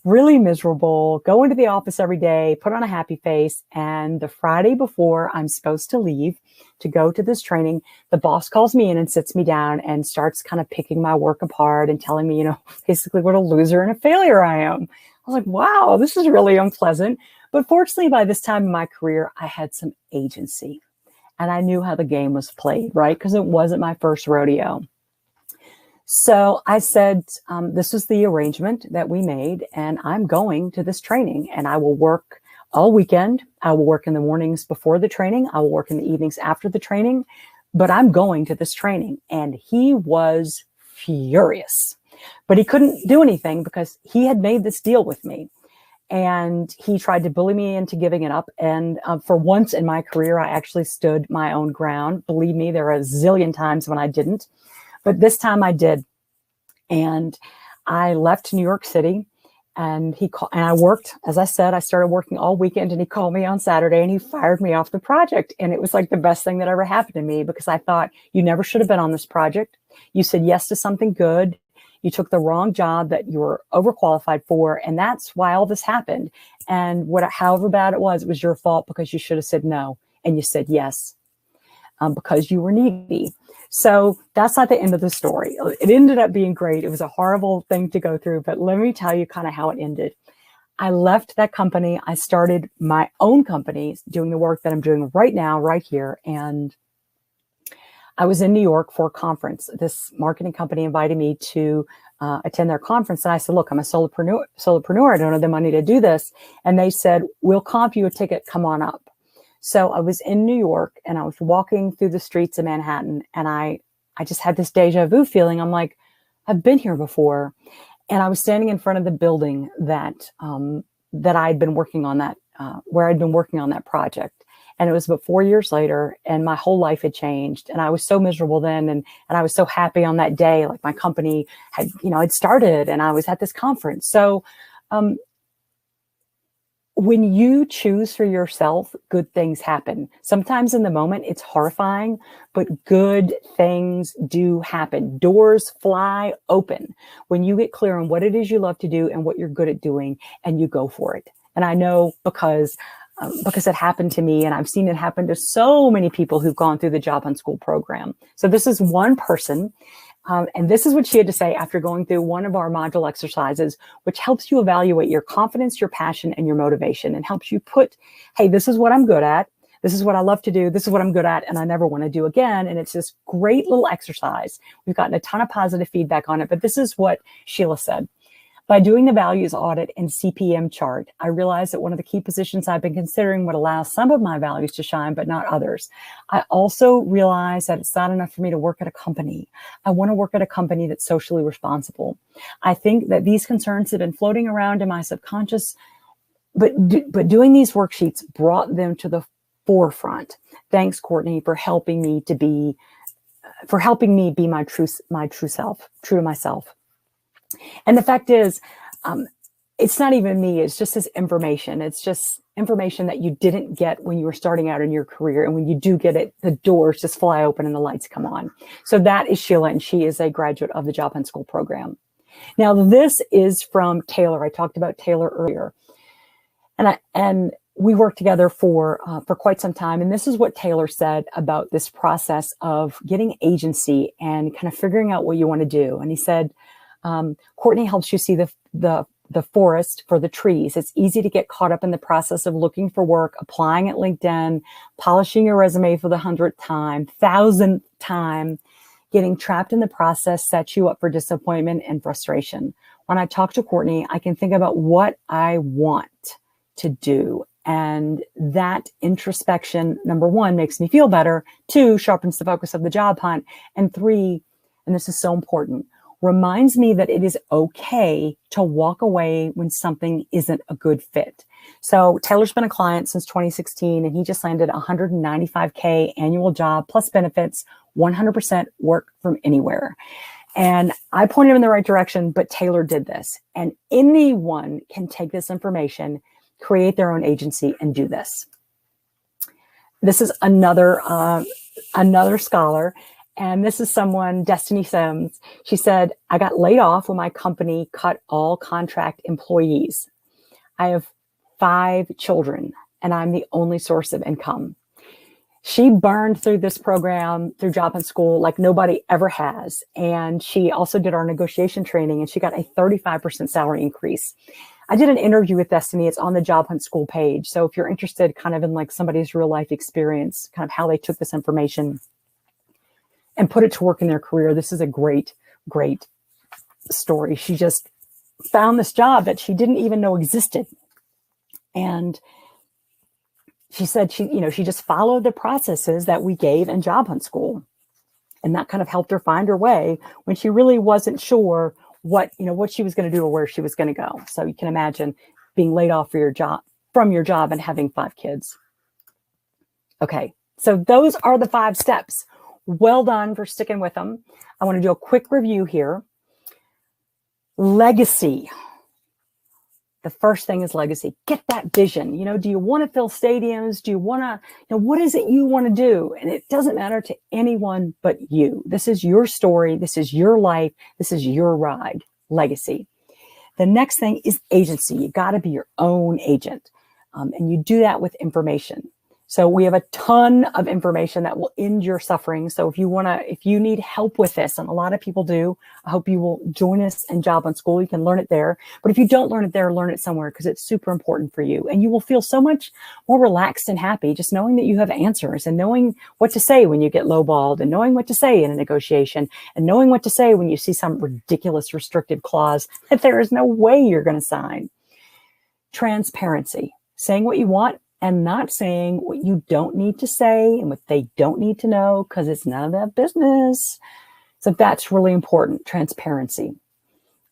really miserable, go into the office every day, put on a happy face. And the Friday before I'm supposed to leave to go to this training, the boss calls me in and sits me down and starts kind of picking my work apart and telling me, basically what a loser and a failure I am. I was like, wow, this is really unpleasant. But fortunately, by this time in my career, I had some agency and I knew how the game was played, right? Because it wasn't my first rodeo. So I said, this was the arrangement that we made, and I'm going to this training, and I will work all weekend. I will work in the mornings before the training. I will work in the evenings after the training, but I'm going to this training. And he was furious, but he couldn't do anything because he had made this deal with me. And he tried to bully me into giving it up. And for once in my career, I actually stood my own ground. Believe me, there are a zillion times when I didn't. But this time I did. And I left New York City, and I worked, as I said, I started working all weekend, and he called me on Saturday and he fired me off the project. And it was like the best thing that ever happened to me, because I thought, you never should have been on this project. You said yes to something good. You took the wrong job that you were overqualified for. And that's why all this happened. And however bad it was your fault, because you should have said no. And you said yes, because you were needy. So that's not the end of the story. It ended up being great. It was a horrible thing to go through, but let me tell you kind of how it ended. I left that company. I started my own company doing the work that I'm doing right now, right here. And I was in New York for a conference. This marketing company invited me to attend their conference. And I said, look, I'm a solopreneur. I don't have the money to do this. And they said, we'll comp you a ticket. Come on up. So I was in New York, and I was walking through the streets of Manhattan, and I just had this deja vu feeling. I'm like, I've been here before. And I was standing in front of the building that I'd been working on, that where I'd been working on that project. And it was about 4 years later, and my whole life had changed. And I was so miserable then. And I was so happy on that day, like my company had, had started and I was at this conference. So when you choose for yourself, good things happen. Sometimes in the moment, it's horrifying, but good things do happen. Doors fly open when you get clear on what it is you love to do and what you're good at doing, and you go for it. And I know because it happened to me, and I've seen it happen to so many people who've gone through the Job Hunt School program. So this is one person. And this is what she had to say after going through one of our module exercises, which helps you evaluate your confidence, your passion, and your motivation, and helps you put, hey, this is what I'm good at. This is what I love to do. This is what I'm good at, and I never want to do again. And it's this great little exercise. We've gotten a ton of positive feedback on it, but this is what Sheila said. By doing the values audit and CPM chart, I realized that one of the key positions I've been considering would allow some of my values to shine, but not others. I also realized that it's not enough for me to work at a company. I want to work at a company that's socially responsible. I think that these concerns have been floating around in my subconscious, but doing these worksheets brought them to the forefront. Thanks, Courtney, for helping me be my true self, true to myself. And the fact is, it's not even me. It's just this information. It's just information that you didn't get when you were starting out in your career. And when you do get it, the doors just fly open and the lights come on. So that is Sheila, and she is a graduate of the Job Hunt School program. Now, this is from Taylor. I talked about Taylor earlier. And we worked together for quite some time. And this is what Taylor said about this process of getting agency and kind of figuring out what you want to do. And he said, Courtney helps you see the forest for the trees. It's easy to get caught up in the process of looking for work, applying at LinkedIn, polishing your resume for the 100th time, 1,000th time. Getting trapped in the process sets you up for disappointment and frustration. When I talk to Courtney, I can think about what I want to do. And that introspection, number one, makes me feel better. 2, sharpens the focus of the job hunt. And 3, and this is so important, reminds me that it is okay to walk away when something isn't a good fit. So Taylor's been a client since 2016, and he just landed a $195K annual job plus benefits, 100% work from anywhere. And I pointed him in the right direction, but Taylor did this. And anyone can take this information, create their own agency, and do this. This is another scholar. And this is someone, Destiny Sims. She said, I got laid off when my company cut all contract employees. I have 5 children, and I'm the only source of income. She burned through this program through Job Hunt School like nobody ever has. And she also did our negotiation training, and she got a 35% salary increase. I did an interview with Destiny. It's on the Job Hunt School page. So if you're interested kind of in like somebody's real life experience, kind of how they took this information and put it to work in their career, this is a great, great story. She just found this job that she didn't even know existed. And she said she just followed the processes that we gave in Job Hunt School. And that kind of helped her find her way when she really wasn't sure what she was going to do or where she was going to go. So you can imagine being laid off from your job and having 5 kids. Okay, so those are the 5 steps. Well done for sticking with them. I want to do a quick review here. Legacy. The first thing is legacy. Get that vision. Do you want to fill stadiums? Do you want to, what is it you want to do? And it doesn't matter to anyone but you. This is your story. This is your life. This is your ride. Legacy. The next thing is agency. You got to be your own agent. And you do that with information. So we have a ton of information that will end your suffering. So if you need help with this, and a lot of people do, I hope you will join us in Job Hunt School. You can learn it there. But if you don't learn it there, learn it somewhere, because it's super important for you. And you will feel so much more relaxed and happy just knowing that you have answers, and knowing what to say when you get lowballed, and knowing what to say in a negotiation, and knowing what to say when you see some ridiculous restrictive clause that there is no way you're going to sign. Transparency, saying what you want, and not saying what you don't need to say and what they don't need to know, because it's none of their business. So that's really important, transparency.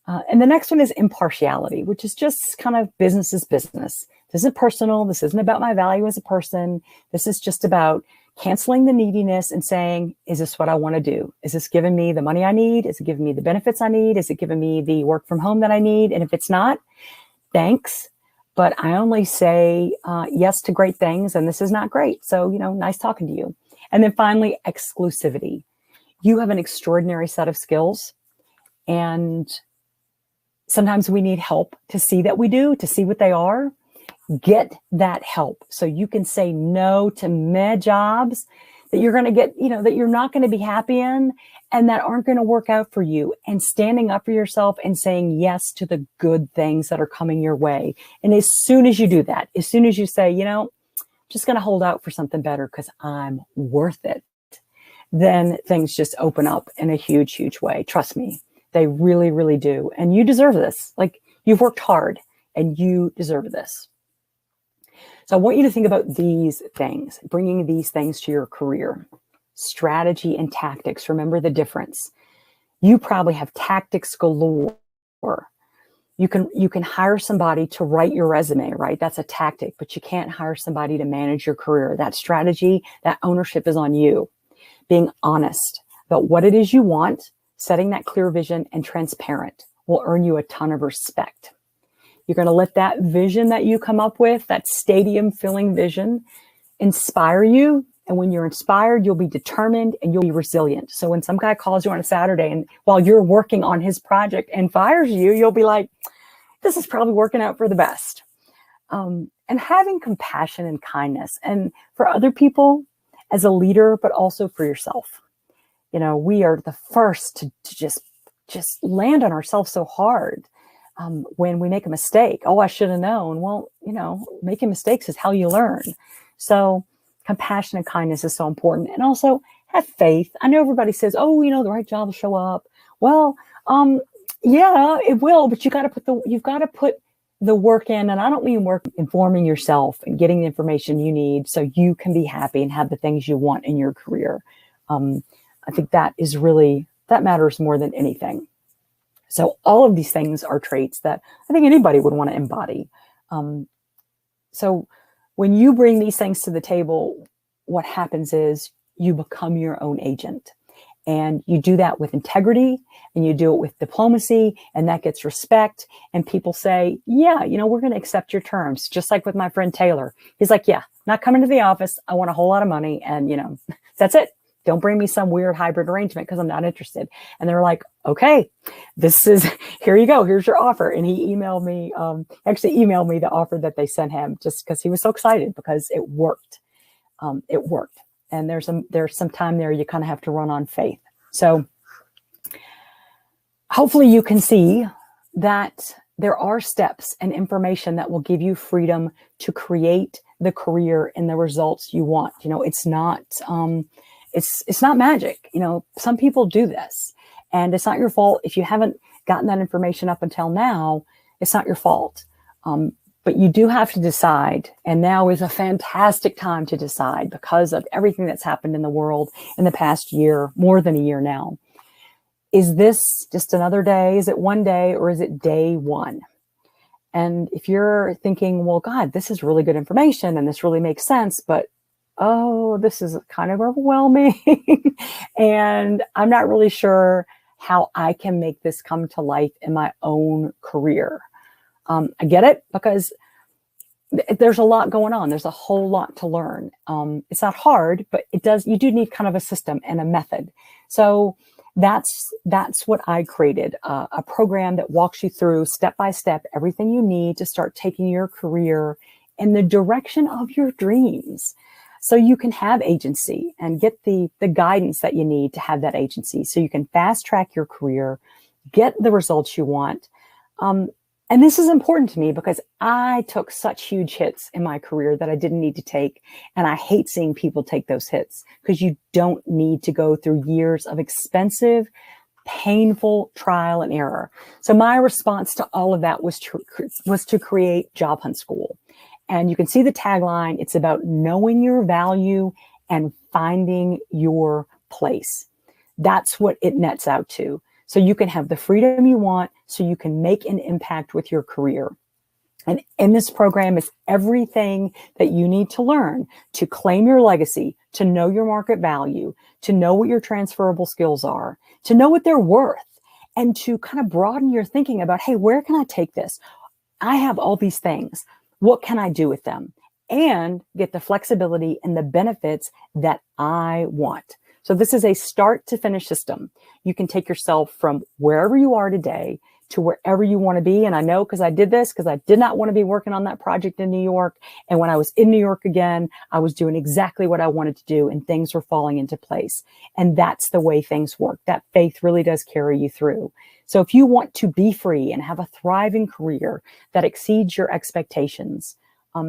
And the next one is impartiality, which is just kind of business is business. This isn't personal. This isn't about my value as a person. This is just about canceling the neediness and saying, is this what I want to do? Is this giving me the money I need? Is it giving me the benefits I need? Is it giving me the work from home that I need? And if it's not, thanks. But I only say yes to great things, and this is not great. So, nice talking to you. And then finally, exclusivity. You have an extraordinary set of skills, and sometimes we need help to see that we do, to see what they are. Get that help so you can say no to meh jobs that you're going to get, that you're not going to be happy in and that aren't going to work out for you, and standing up for yourself and saying yes to the good things that are coming your way. And as soon as you do that, as soon as you say, just going to hold out for something better because I'm worth it, then things just open up in a huge, huge way. Trust me, they really, really do. And you deserve this. Like, you've worked hard and you deserve this. So I want you to think about these things, bringing these things to your career. Strategy and tactics. Remember the difference. You probably have tactics galore. You can hire somebody to write your resume, right? That's a tactic, but you can't hire somebody to manage your career. That strategy, that ownership is on you. Being honest about what it is you want, setting that clear vision, and transparent will earn you a ton of respect. You're going to let that vision that you come up with, that stadium-filling vision, inspire you. And when you're inspired, you'll be determined and you'll be resilient. So when some guy calls you on a Saturday and while you're working on his project and fires you, you'll be like, this is probably working out for the best. And having compassion and kindness, and for other people as a leader, but also for yourself. We are the first to just land on ourselves so hard. When we make a mistake, I should have known. Well, making mistakes is how you learn. So compassion and kindness is so important. And also have faith. I know everybody says, the right job will show up. Well, yeah, it will, but you've got to put the work in. And I don't mean work informing yourself and getting the information you need so you can be happy and have the things you want in your career. I think that matters more than anything. So all of these things are traits that I think anybody would want to embody. So when you bring these things to the table, what happens is you become your own agent. And you do that with integrity, and you do it with diplomacy, and that gets respect. And people say, yeah, we're going to accept your terms. Just like with my friend Taylor. He's like, yeah, not coming to the office. I want a whole lot of money. And, that's it. Don't bring me some weird hybrid arrangement because I'm not interested. And they're like, okay, here you go. Here's your offer. And he emailed me the offer that they sent him just because he was so excited because it worked. It worked. And there's some time there you kind of have to run on faith. So hopefully you can see that there are steps and information that will give you freedom to create the career and the results you want. It's not, it's not magic. Some people do this, and it's not your fault. If you haven't gotten that information up until now, it's not your fault. But you do have to decide, and now is a fantastic time to decide because of everything that's happened in the world in the past year, more than a year now. Is this just another day? Is it one day, or is it day one? And if you're thinking, well, God, this is really good information and this really makes sense, but this is kind of overwhelming and I'm not really sure how I can make this come to life in my own career. I get it, because there's a lot going on. There's a whole lot to learn. It's not hard, but you do need kind of a system and a method. So that's what I created, a program that walks you through step by step, everything you need to start taking your career in the direction of your dreams. So you can have agency and get the guidance that you need to have that agency. So you can fast track your career, get the results you want. And this is important to me because I took such huge hits in my career that I didn't need to take. And I hate seeing people take those hits because you don't need to go through years of expensive, painful trial and error. So my response to all of that was to create Job Hunt School. And you can see the tagline. It's about knowing your value and finding your place. That's what it nets out to. So you can have the freedom you want, so you can make an impact with your career. And in this program, it's everything that you need to learn to claim your legacy, to know your market value, to know what your transferable skills are, to know what they're worth, and to kind of broaden your thinking about, hey, where can I take this? I have all these things. What can I do with them? And get the flexibility and the benefits that I want. So this is a start to finish system. You can take yourself from wherever you are today to wherever you want to be. And I know because I did this, because I did not want to be working on that project in New York. And when I was in New York again, I was doing exactly what I wanted to do and things were falling into place. And that's the way things work. That faith really does carry you through. So if you want to be free and have a thriving career that exceeds your expectations,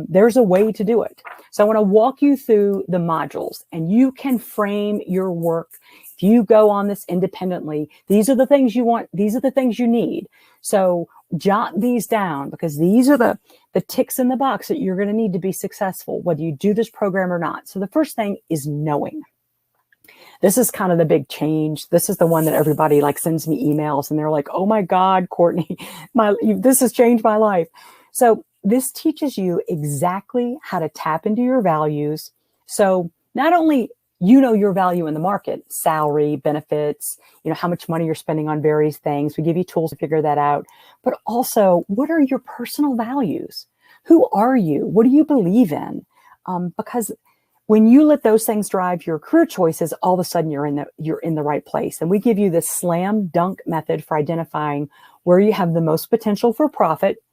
there's a way to do it. So I want to walk you through the modules, and you can frame your work. If you go on this independently, these are the things you want. These are the things you need. So jot these down, because these are the ticks in the box that you're going to need to be successful, whether you do this program or not. So the first thing is knowing. This is kind of the big change. This is the one that everybody like sends me emails and they're like, oh my God, Courtney, this has changed my life. So this teaches you exactly how to tap into your values. So not only you know your value in the market, salary, benefits, how much money you're spending on various things. We give you tools to figure that out. But also, what are your personal values? Who are you? What do you believe in? Because when you let those things drive your career choices, all of a sudden you're in the right place. And we give you this slam dunk method for identifying where you have the most potential for profit,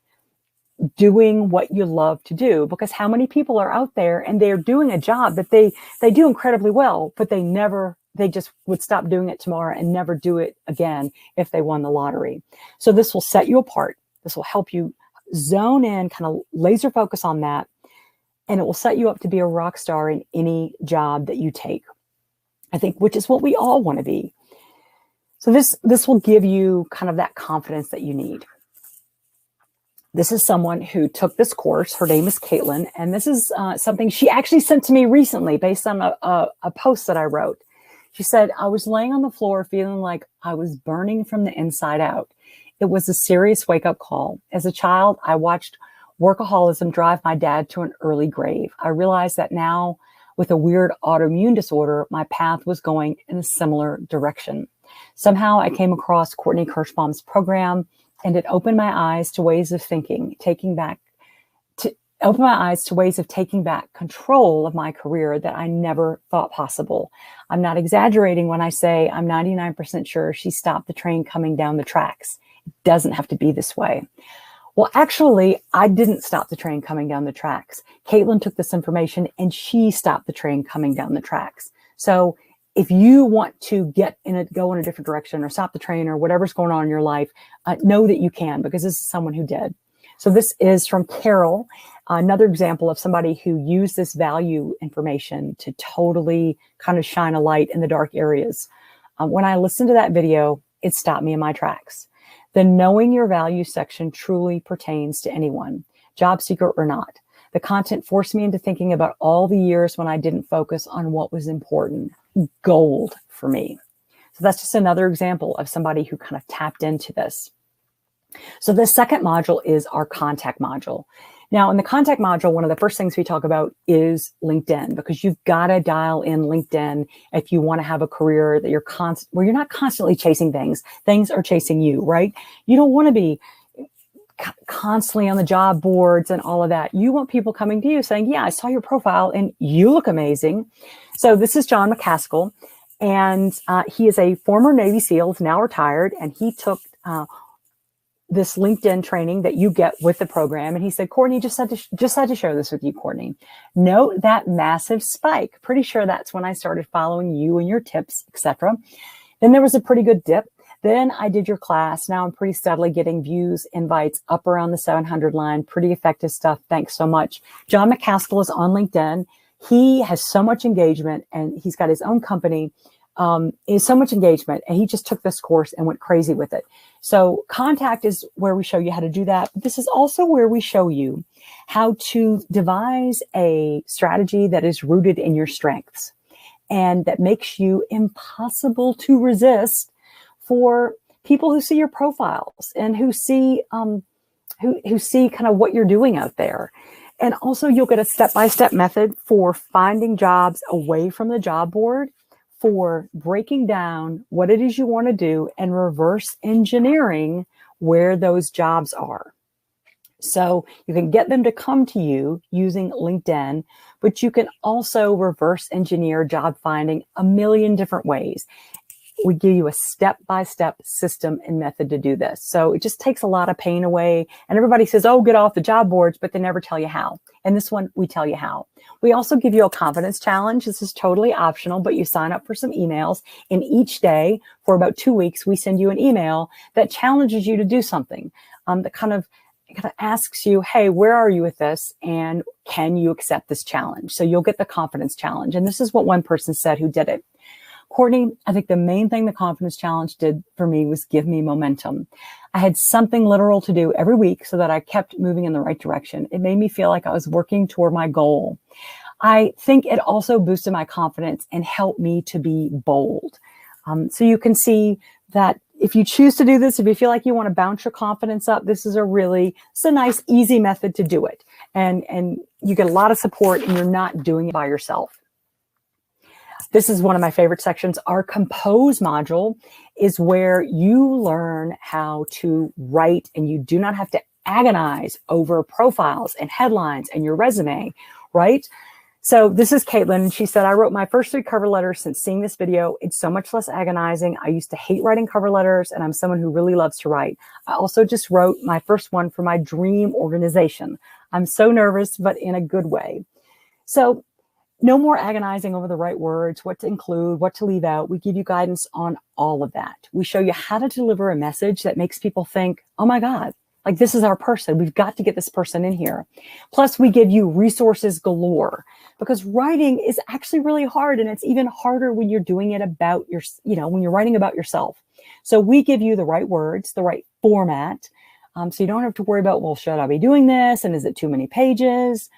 doing what you love to do. Because how many people are out there and they're doing a job that they do incredibly well, but they just would stop doing it tomorrow and never do it again if they won the lottery. So this will set you apart. This will help you zone in, kind of laser focus on that. And it will set you up to be a rock star in any job that you take, I think, which is what we all want to be. So this will give you kind of that confidence that you need. This is someone who took this course. Her name is Caitlin, and this is something she actually sent to me recently based on a post that I wrote. She said, I was laying on the floor feeling like I was burning from the inside out. It was a serious wake-up call. As a child, I watched workaholism drive my dad to an early grave. I realized that now, with a weird autoimmune disorder, my path was going in a similar direction. Somehow I came across Courtney Kirschbaum's program, and it opened my eyes to ways of thinking, taking back control of my career that I never thought possible. I'm not exaggerating when I say I'm 99% sure she stopped the train coming down the tracks. It doesn't have to be this way. Well, actually, I didn't stop the train coming down the tracks. Caitlin took this information and she stopped the train coming down the tracks. So if you want to go in a different direction or stop the train or whatever's going on in your life, know that you can, because this is someone who did. So this is from Carol, another example of somebody who used this value information to totally kind of shine a light in the dark areas. When I listened to that video, it stopped me in my tracks. The knowing your value section truly pertains to anyone, job seeker or not. The content forced me into thinking about all the years when I didn't focus on what was important. Gold for me. So that's just another example of somebody who kind of tapped into this. So the second module is our contact module. Now, in the contact module, one of the first things we talk about is LinkedIn, because you've got to dial in LinkedIn if you want to have a career that where you're not constantly chasing things. Things are chasing you, right? You don't want to be constantly on the job boards and all of that. You want people coming to you saying, yeah, I saw your profile and you look amazing. So this is John McCaskill, and he is a former Navy SEAL, now retired, and he took this LinkedIn training that you get with the program. And he said, Courtney, just had to share this with you, Courtney. Note that massive spike. Pretty sure that's when I started following you and your tips, etc. Then there was a pretty good dip. Then I did your class. Now I'm pretty steadily getting views, invites up around the 700 line. Pretty effective stuff. Thanks so much. John McCaskill is on LinkedIn. He has so much engagement, and he's got his own company. Is so much engagement, and he just took this course and went crazy with it. So contact is where we show you how to do that. But this is also where we show you how to devise a strategy that is rooted in your strengths and that makes you impossible to resist for people who see your profiles and who see who see kind of what you're doing out there. And also you'll get a step-by-step method for finding jobs away from the job board, for breaking down what it is you want to do and reverse engineering where those jobs are. So you can get them to come to you using LinkedIn, but you can also reverse engineer job finding a million different ways. We give you a step-by-step system and method to do this. So it just takes a lot of pain away. And everybody says, oh, get off the job boards, but they never tell you how. And this one, we tell you how. We also give you a confidence challenge. This is totally optional, but you sign up for some emails. And each day for about 2 weeks, we send you an email that challenges you to do something that kind of asks you, hey, where are you with this? And can you accept this challenge? So you'll get the confidence challenge. And this is what one person said who did it. Courtney, I think the main thing the confidence challenge did for me was give me momentum. I had something literal to do every week so that I kept moving in the right direction. It made me feel like I was working toward my goal. I think it also boosted my confidence and helped me to be bold. So you can see that if you choose to do this, if you feel like you want to bounce your confidence up, this is it's a nice, easy method to do it. And you get a lot of support and you're not doing it by yourself. This is one of my favorite sections. Our Compose module is where you learn how to write and you do not have to agonize over profiles and headlines and your resume, right? So this is Caitlin, and she said, I wrote my first 3 cover letters since seeing this video. It's so much less agonizing. I used to hate writing cover letters, and I'm someone who really loves to write. I also just wrote my first one for my dream organization. I'm so nervous, but in a good way. So no more agonizing over the right words, what to include, what to leave out. We give you guidance on all of that. We show you how to deliver a message that makes people think, oh my God, like this is our person. We've got to get this person in here. Plus, we give you resources galore because writing is actually really hard. And it's even harder when you're doing it about when you're writing about yourself. So we give you the right words, the right format. So you don't have to worry about, well, should I be doing this? And is it too many pages?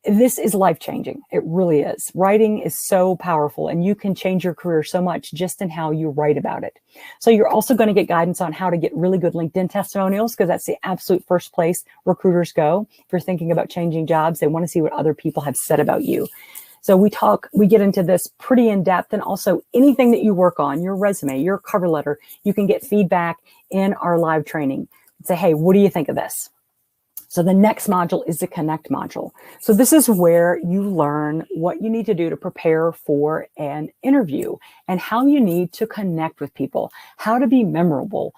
This is life-changing. It really is. Writing is so powerful and you can change your career so much just in how you write about it. So you're also going to get guidance on how to get really good LinkedIn testimonials because that's the absolute first place recruiters go. If you're thinking about changing jobs, they want to see what other people have said about you. So we get into this pretty in depth, and also anything that you work on, your resume, your cover letter, you can get feedback in our live training. Say, hey, what do you think of this? So the next module is the Connect module. So this is where you learn what you need to do to prepare for an interview and how you need to connect with people, how to be memorable.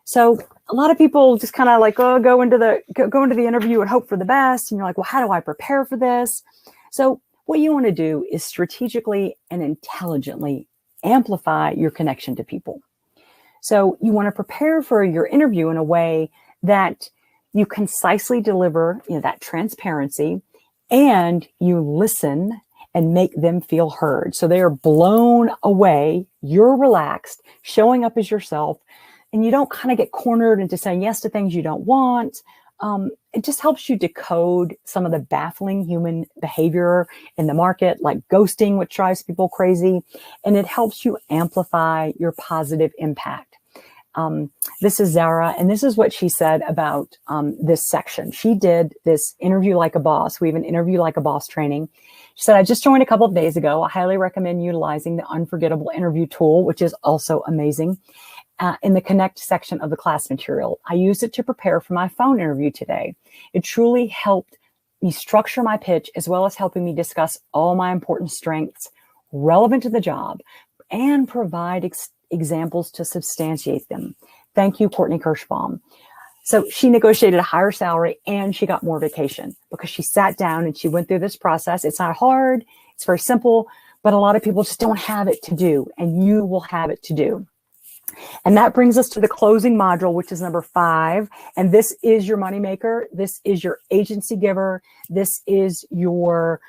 So a lot of people just kind of like, go into the interview and hope for the best. And you're like, well, how do I prepare for this? So what you want to do is strategically and intelligently amplify your connection to people. So you want to prepare for your interview in a way that you concisely deliver, that transparency, and you listen and make them feel heard. So they are blown away. You're relaxed, showing up as yourself, and you don't kind of get cornered into saying yes to things you don't want. It just helps you decode some of the baffling human behavior in the market, like ghosting, which drives people crazy, and it helps you amplify your positive impact. This is Zara, and this is what she said about this section. She did this interview like a boss. We have an interview like a boss training. She said, I just joined a couple of days ago. I highly recommend utilizing the unforgettable interview tool, which is also amazing, in the Connect section of the class material. I used it to prepare for my phone interview today. It truly helped me structure my pitch as well as helping me discuss all my important strengths relevant to the job and provide examples to substantiate them. Thank you, Courtney Kirschbaum. So she negotiated a higher salary and she got more vacation because she sat down and she went through this process. It's not hard. It's very simple, but a lot of people just don't have it to do, and you will have it to do. And that brings us to the closing module, which is number 5. And this is your moneymaker. This is your agency giver. This is your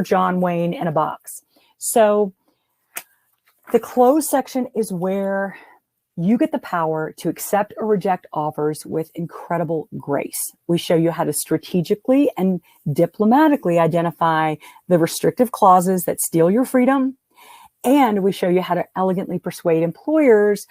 John Wayne in a box. So the close section is where you get the power to accept or reject offers with incredible grace. We show you how to strategically and diplomatically identify the restrictive clauses that steal your freedom. And we show you how to elegantly persuade employers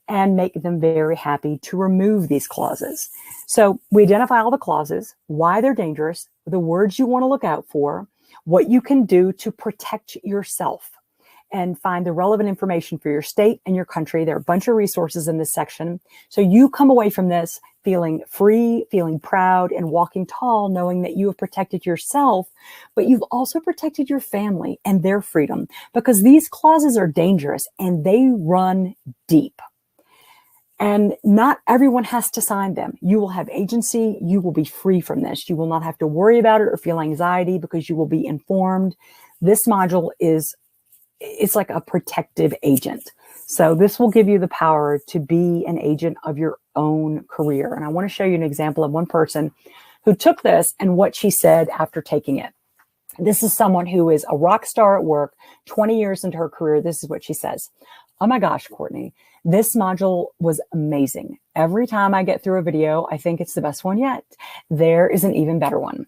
and make them very happy to remove these clauses. So we identify all the clauses, why they're dangerous, the words you want to look out for, what you can do to protect yourself, and find the relevant information for your state and your country. There are a bunch of resources in this section. So you come away from this feeling free, feeling proud, and walking tall, knowing that you have protected yourself, but you've also protected your family and their freedom, because these clauses are dangerous and they run deep. And not everyone has to sign them. You will have agency. You will be free from this. You will not have to worry about it or feel anxiety because you will be informed. This module it's like a protective agent. So this will give you the power to be an agent of your own career. And I want to show you an example of one person who took this and what she said after taking it. This is someone who is a rock star at work, 20 years into her career. This is what she says. Oh my gosh, Courtney, this module was amazing. Every time I get through a video, I think it's the best one yet. There is an even better one.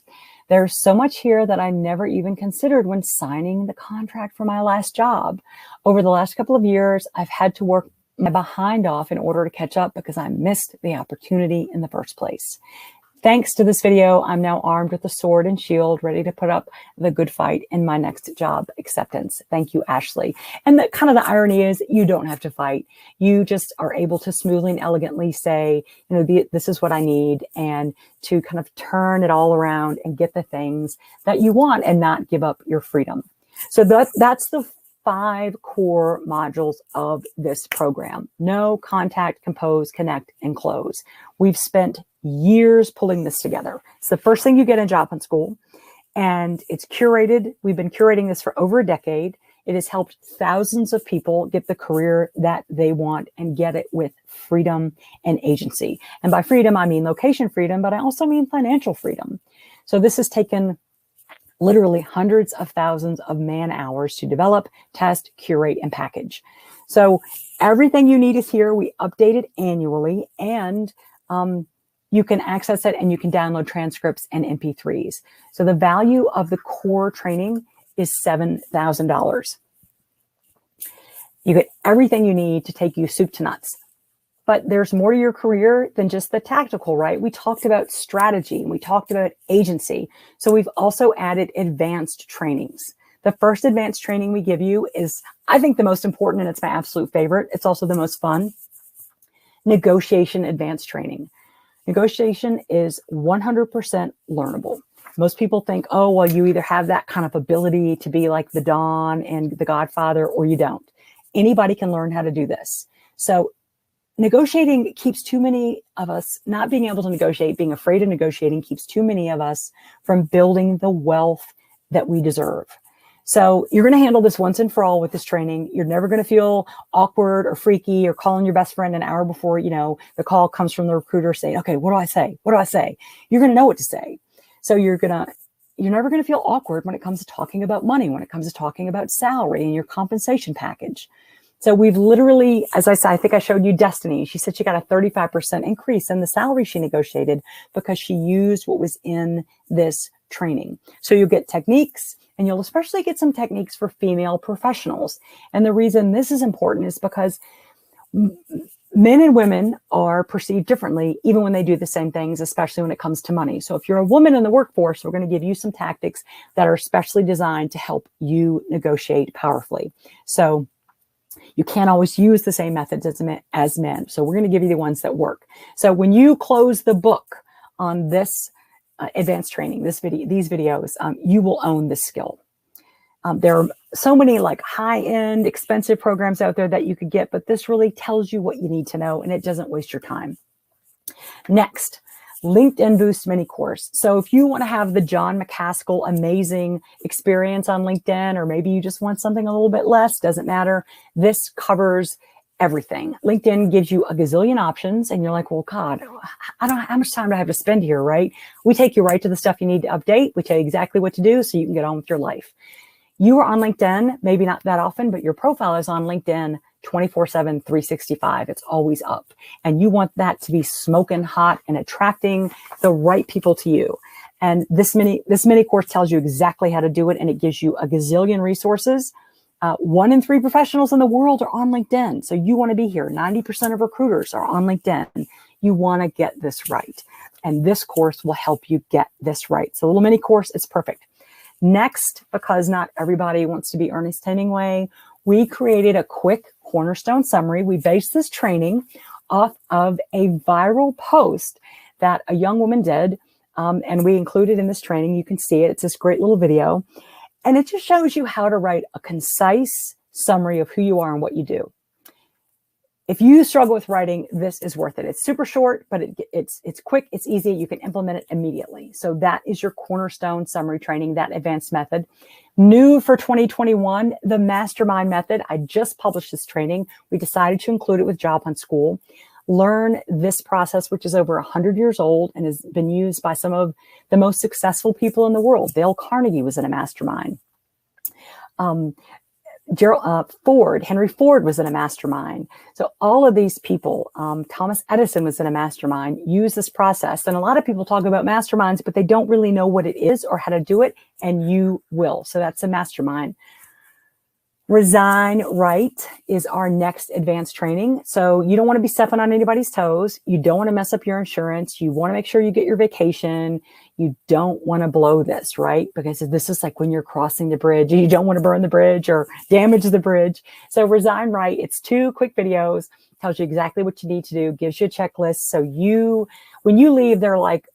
There's so much here that I never even considered when signing the contract for my last job. Over the last couple of years, I've had to work my behind off in order to catch up because I missed the opportunity in the first place. Thanks to this video, I'm now armed with a sword and shield, ready to put up the good fight in my next job acceptance. Thank you, Ashley. And the kind of the irony is you don't have to fight. You just are able to smoothly and elegantly say, this is what I need, and to kind of turn it all around and get the things that you want and not give up your freedom. So that's the 5 core modules of this program. Know, contact, compose, connect, and close. We've spent years pulling this together. It's the first thing you get in Job Hunt School, and it's curated. We've been curating this for over a decade. It has helped thousands of people get the career that they want and get it with freedom and agency. And by freedom, I mean location freedom, but I also mean financial freedom. So this has taken literally hundreds of thousands of man hours to develop, test, curate, and package. So everything you need is here. We update it annually, and you can access it and you can download transcripts and MP3s. So the value of the core training is $7,000. You get everything you need to take you soup to nuts. But there's more to your career than just the tactical, right? We talked about strategy and we talked about agency. So we've also added advanced trainings. The first advanced training we give you is, I think, the most important, and it's my absolute favorite. It's also the most fun. Negotiation advanced training. Negotiation is 100% learnable. Most people think, oh, well, you either have that kind of ability to be like the Don and the Godfather, or you don't. Anybody can learn how to do this. So negotiating keeps too many of us not being able to negotiate. Being afraid of negotiating keeps too many of us from building the wealth that we deserve. So you're going to handle this once and for all with this training. You're never going to feel awkward or freaky or calling your best friend an hour before, the call comes from the recruiter saying, okay, what do I say? What do I say? You're going to know what to say. So you're never going to feel awkward when it comes to talking about money, when it comes to talking about salary and your compensation package. So we've literally, as I said, I think I showed you Destiny. She said she got a 35% increase in the salary she negotiated because she used what was in this training. So you'll get techniques, and you'll especially get some techniques for female professionals. And the reason this is important is because men and women are perceived differently, even when they do the same things, especially when it comes to money. So if you're a woman in the workforce, we're going to give you some tactics that are specially designed to help you negotiate powerfully. So you can't always use the same methods as men. So we're going to give you the ones that work. So when you close the book on this advanced training, these videos, you will own this skill. There are so many like high-end, expensive programs out there that you could get, but this really tells you what you need to know, and it doesn't waste your time. Next, LinkedIn Boost mini course. So if you want to have the John McCaskill amazing experience on LinkedIn, or maybe you just want something a little bit less, doesn't matter. This covers everything. LinkedIn gives you a gazillion options, and you're like, well, God, I don't know how much time do I have to spend here, right? We take you right to the stuff you need to update. We tell you exactly what to do so you can get on with your life. You are on LinkedIn, maybe not that often, but your profile is on LinkedIn 24/7, 365. It's always up. And you want that to be smoking hot and attracting the right people to you. And this mini course tells you exactly how to do it, and it gives you a gazillion resources. 1 in 3 professionals in the world are on LinkedIn. So you want to be here. 90% of recruiters are on LinkedIn. You want to get this right. And this course will help you get this right. So a little mini course, it's perfect. Next, because not everybody wants to be Ernest Hemingway, we created a quick cornerstone summary. We based this training off of a viral post that a young woman did. And we included in this training. You can see it. It's this great little video. And it just shows you how to write a concise summary of who you are and what you do. If you struggle with writing, this is worth it. It's super short, but it's quick, it's easy, you can implement it immediately. So that is your cornerstone summary training, that advanced method. New for 2021, the mastermind method. I just published this training. We decided to include it with Job Hunt School. Learn this process, which is over 100 years old and has been used by some of the most successful people in the world. Dale Carnegie was in a mastermind. Henry Ford was in a mastermind. So all of these people, Thomas Edison was in a mastermind, use this process. And a lot of people talk about masterminds, but they don't really know what it is or how to do it. And you will. So that's a mastermind. Resign Right is our next advanced training. So you don't want to be stepping on anybody's toes. You don't want to mess up your insurance. You want to make sure you get your vacation. You don't want to blow this, right? Because this is like when you're crossing the bridge. You don't want to burn the bridge or damage the bridge. So Resign Right, it's 2 quick videos, tells you exactly what you need to do, gives you a checklist. So when you leave, they're like,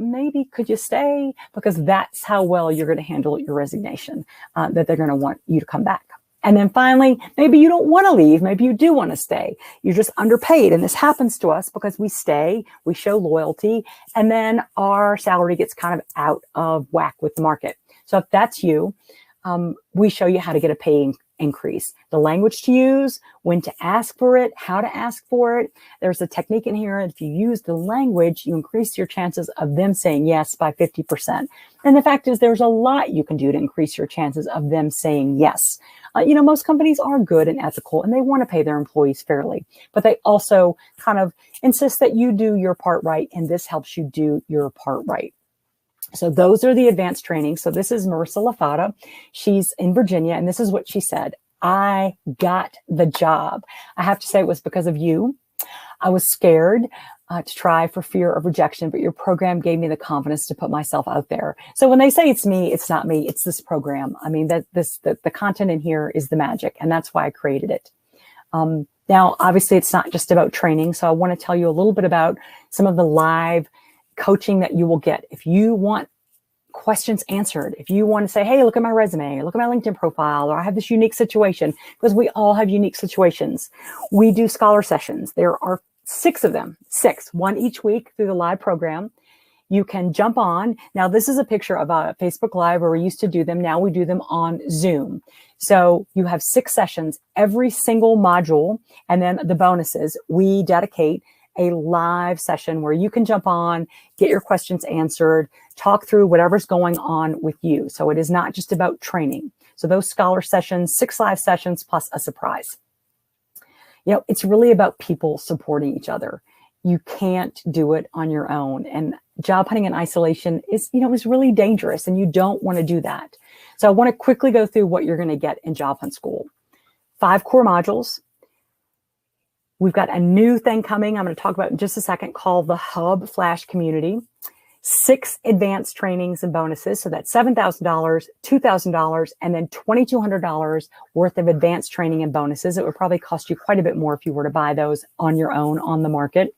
maybe could you stay? Because that's how well you're going to handle your resignation, that they're going to want you to come back. And then finally, maybe you don't want to leave. Maybe you do want to stay. You're just underpaid. And this happens to us because we stay, we show loyalty, and then our salary gets kind of out of whack with the market. So if that's you, we show you how to get a pay increase, the language to use, when to ask for it, how to ask for it. There's a technique in here. If you use the language, you increase your chances of them saying yes by 50%. And the fact is there's a lot you can do to increase your chances of them saying yes. Most companies are good and ethical and they want to pay their employees fairly, but they also kind of insist that you do your part right. And this helps you do your part right. So those are the advanced trainings. So this is Marissa Lafata. She's in Virginia, and this is what she said. I got the job. I have to say it was because of you. I was scared to try for fear of rejection, but your program gave me the confidence to put myself out there. So when they say it's me, it's not me. It's this program. I mean, the content in here is the magic, and that's why I created it. Now, obviously, it's not just about training. So I want to tell you a little bit about some of the live coaching that you will get. If you want questions answered, if you want to say, hey, look at my resume, look at my LinkedIn profile, or I have this unique situation, because we all have unique situations. We do scholar sessions. There are 6 of them, 6, 1 each week through the live program. You can jump on. Now, this is a picture of a Facebook Live where we used to do them. Now we do them on Zoom. So you have 6 sessions, every single module, and then the bonuses. We dedicate a live session where you can jump on, get your questions answered, talk through whatever's going on with you. So it is not just about training. So those scholar sessions, 6 live sessions plus a surprise. It's really about people supporting each other. You can't do it on your own. And job hunting in isolation is really dangerous, and you don't want to do that. So I want to quickly go through what you're going to get in Job Hunt School. 5 core modules. We've got a new thing coming I'm going to talk about in just a second called the Hub Flash Community. 6 advanced trainings and bonuses. So that's $7,000, $2,000, and then $2,200 worth of advanced training and bonuses. It would probably cost you quite a bit more if you were to buy those on your own on the market.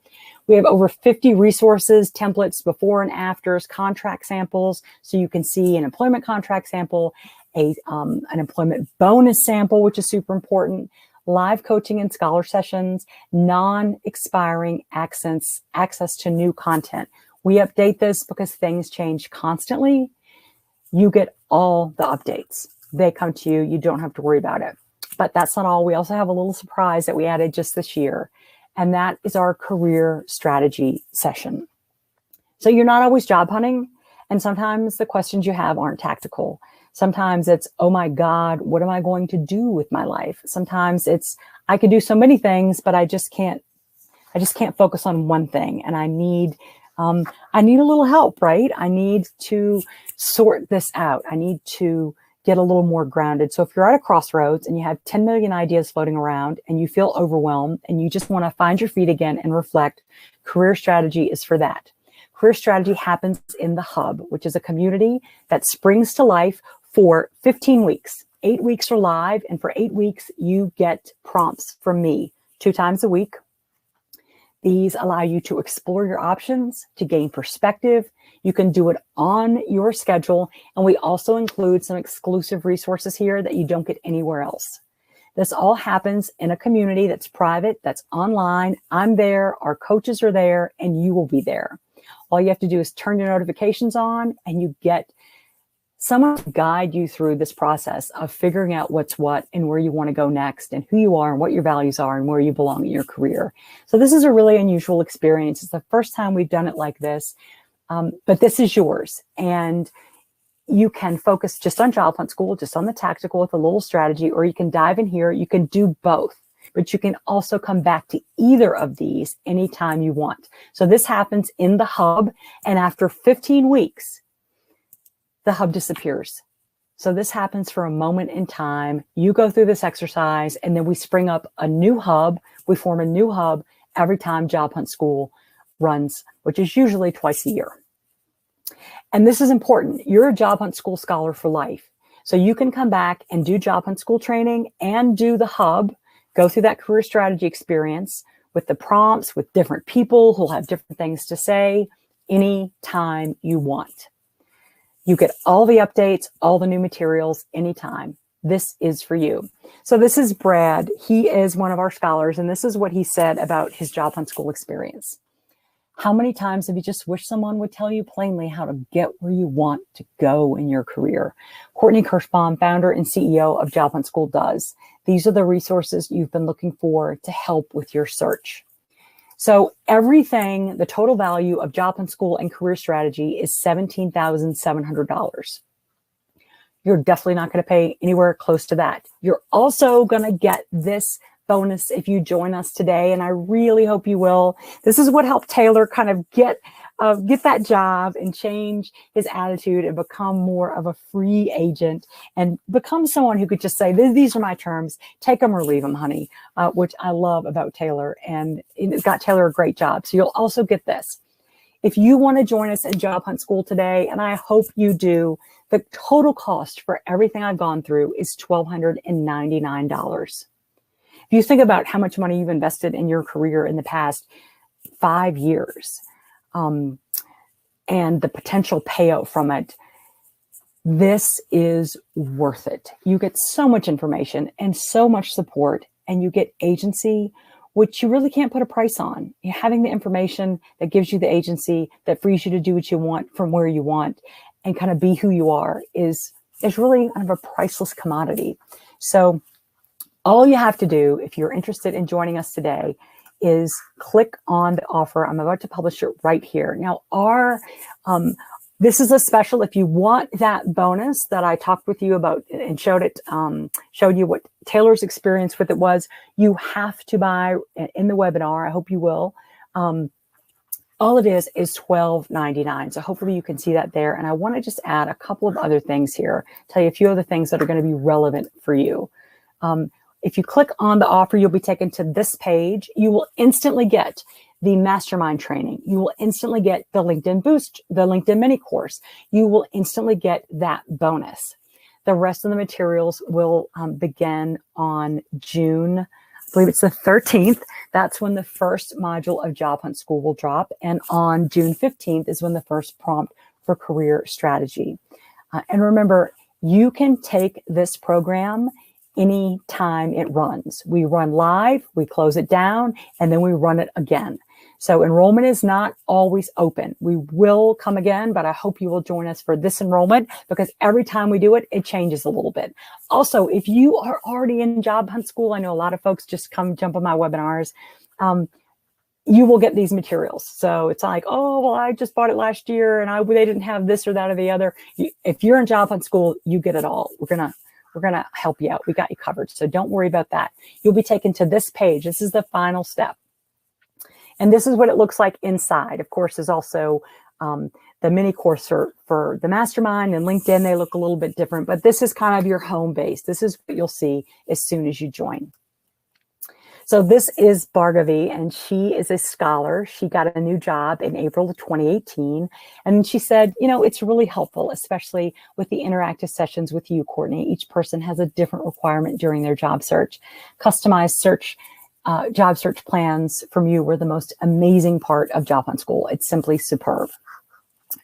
We have over 50 resources, templates, before and afters, contract samples. So you can see an employment contract sample, an employment bonus sample, which is super important, live coaching and scholar sessions, non-expiring access to new content. We update this because things change constantly. You get all the updates. They come to you. You don't have to worry about it. But that's not all. We also have a little surprise that we added just this year, and that is our career strategy session. So you're not always job hunting, and sometimes the questions you have aren't tactical. Sometimes it's, oh my God, what am I going to do with my life? Sometimes it's, I could do so many things, but I just can't focus on one thing, and I need a little help, right? I need to sort this out. I need to get a little more grounded. So if you're at a crossroads and you have 10 million ideas floating around and you feel overwhelmed and you just want to find your feet again and reflect, Career Strategy is for that. Career Strategy happens in the Hub, which is a community that springs to life for 15 weeks. 8 weeks are live, and for 8 weeks, you get prompts from me 2 times a week. These allow you to explore your options, to gain perspective. You can do it on your schedule, and we also include some exclusive resources here that you don't get anywhere else. This all happens in a community that's private, that's online. I'm there, our coaches are there, and you will be there. All you have to do is turn your notifications on, and you get someone to guide you through this process of figuring out what's what and where you want to go next and who you are and what your values are and where you belong in your career. So this is a really unusual experience. It's the first time we've done it like this, but this is yours. And you can focus just on Job Hunt School, just on the tactical with a little strategy, or you can dive in here. You can do both, but you can also come back to either of these anytime you want. So this happens in the Hub, and after 15 weeks, the Hub disappears. So this happens for a moment in time. You go through this exercise, and then we spring up a new Hub. We form a new Hub every time Job Hunt School runs, which is usually twice a year. And this is important. You're a Job Hunt School scholar for life. So you can come back and do Job Hunt School training and do the Hub, go through that career strategy experience with the prompts, with different people who'll have different things to say anytime you want. You get all the updates, all the new materials anytime. This is for you. So this is Brad. He is one of our scholars, and this is what he said about his Job Hunt School experience. How many times have you just wished someone would tell you plainly how to get where you want to go in your career? Courtney Kirschbaum, founder and CEO of Job Hunt School, does. These are the resources you've been looking for to help with your search. So everything, the total value of Job Hunt School and Career Strategy is $17,700. You're definitely not going to pay anywhere close to that. You're also going to get this bonus if you join us today, and I really hope you will. This is what helped Taylor kind of get that job and change his attitude and become more of a free agent and become someone who could just say, these are my terms, take them or leave them, honey, which I love about Taylor, and it got Taylor a great job. So you'll also get this. If you want to join us in Job Hunt School today, and I hope you do, the total cost for everything I've gone through is $1,299. If you think about how much money you've invested in your career in the past 5 years, and the potential payout from it, this is worth it. You get so much information and so much support, and you get agency, which you really can't put a price on. Having the information that gives you the agency, that frees you to do what you want from where you want and kind of be who you are is really kind of a priceless commodity. So all you have to do, if you're interested in joining us today, is click on the offer. I'm about to publish it right here. Now, this is a special. If you want that bonus that I talked with you about and showed you what Taylor's experience with it was, you have to buy in the webinar. I hope you will. All it is $12.99. So hopefully you can see that there. And I want to just add a couple of other things here, tell you a few other things that are going to be relevant for you. If you click on the offer, you'll be taken to this page. You will instantly get the mastermind training. You will instantly get the LinkedIn Boost, the LinkedIn mini course. You will instantly get that bonus. The rest of the materials will begin on June, I believe it's the 13th. That's when the first module of Job Hunt School will drop. And on June 15th is when the first prompt for Career Strategy. And remember, you can take this program any time it runs. We run live, we close it down, and then we run it again. So enrollment is not always open. We will come again, but I hope you will join us for this enrollment because every time we do it, it changes a little bit. Also, if you are already in Job Hunt School, I know a lot of folks just jump on my webinars. You will get these materials. So it's like, oh, well, I just bought it last year and they didn't have this or that or the other. If you're in Job Hunt School, you get it all. We're going to help you out. We got you covered. So don't worry about that. You'll be taken to this page. This is the final step. And this is what it looks like inside. Of course, there's also the mini course for the mastermind and LinkedIn, they look a little bit different, but this is kind of your home base. This is what you'll see as soon as you join. So this is Bhargavi, and she is a scholar. She got a new job in April of 2018. And she said, you know, it's really helpful, especially with the interactive sessions with you, Courtney. Each person has a different requirement during their job search. Customized job search plans from you were the most amazing part of Job Hunt School. It's simply superb.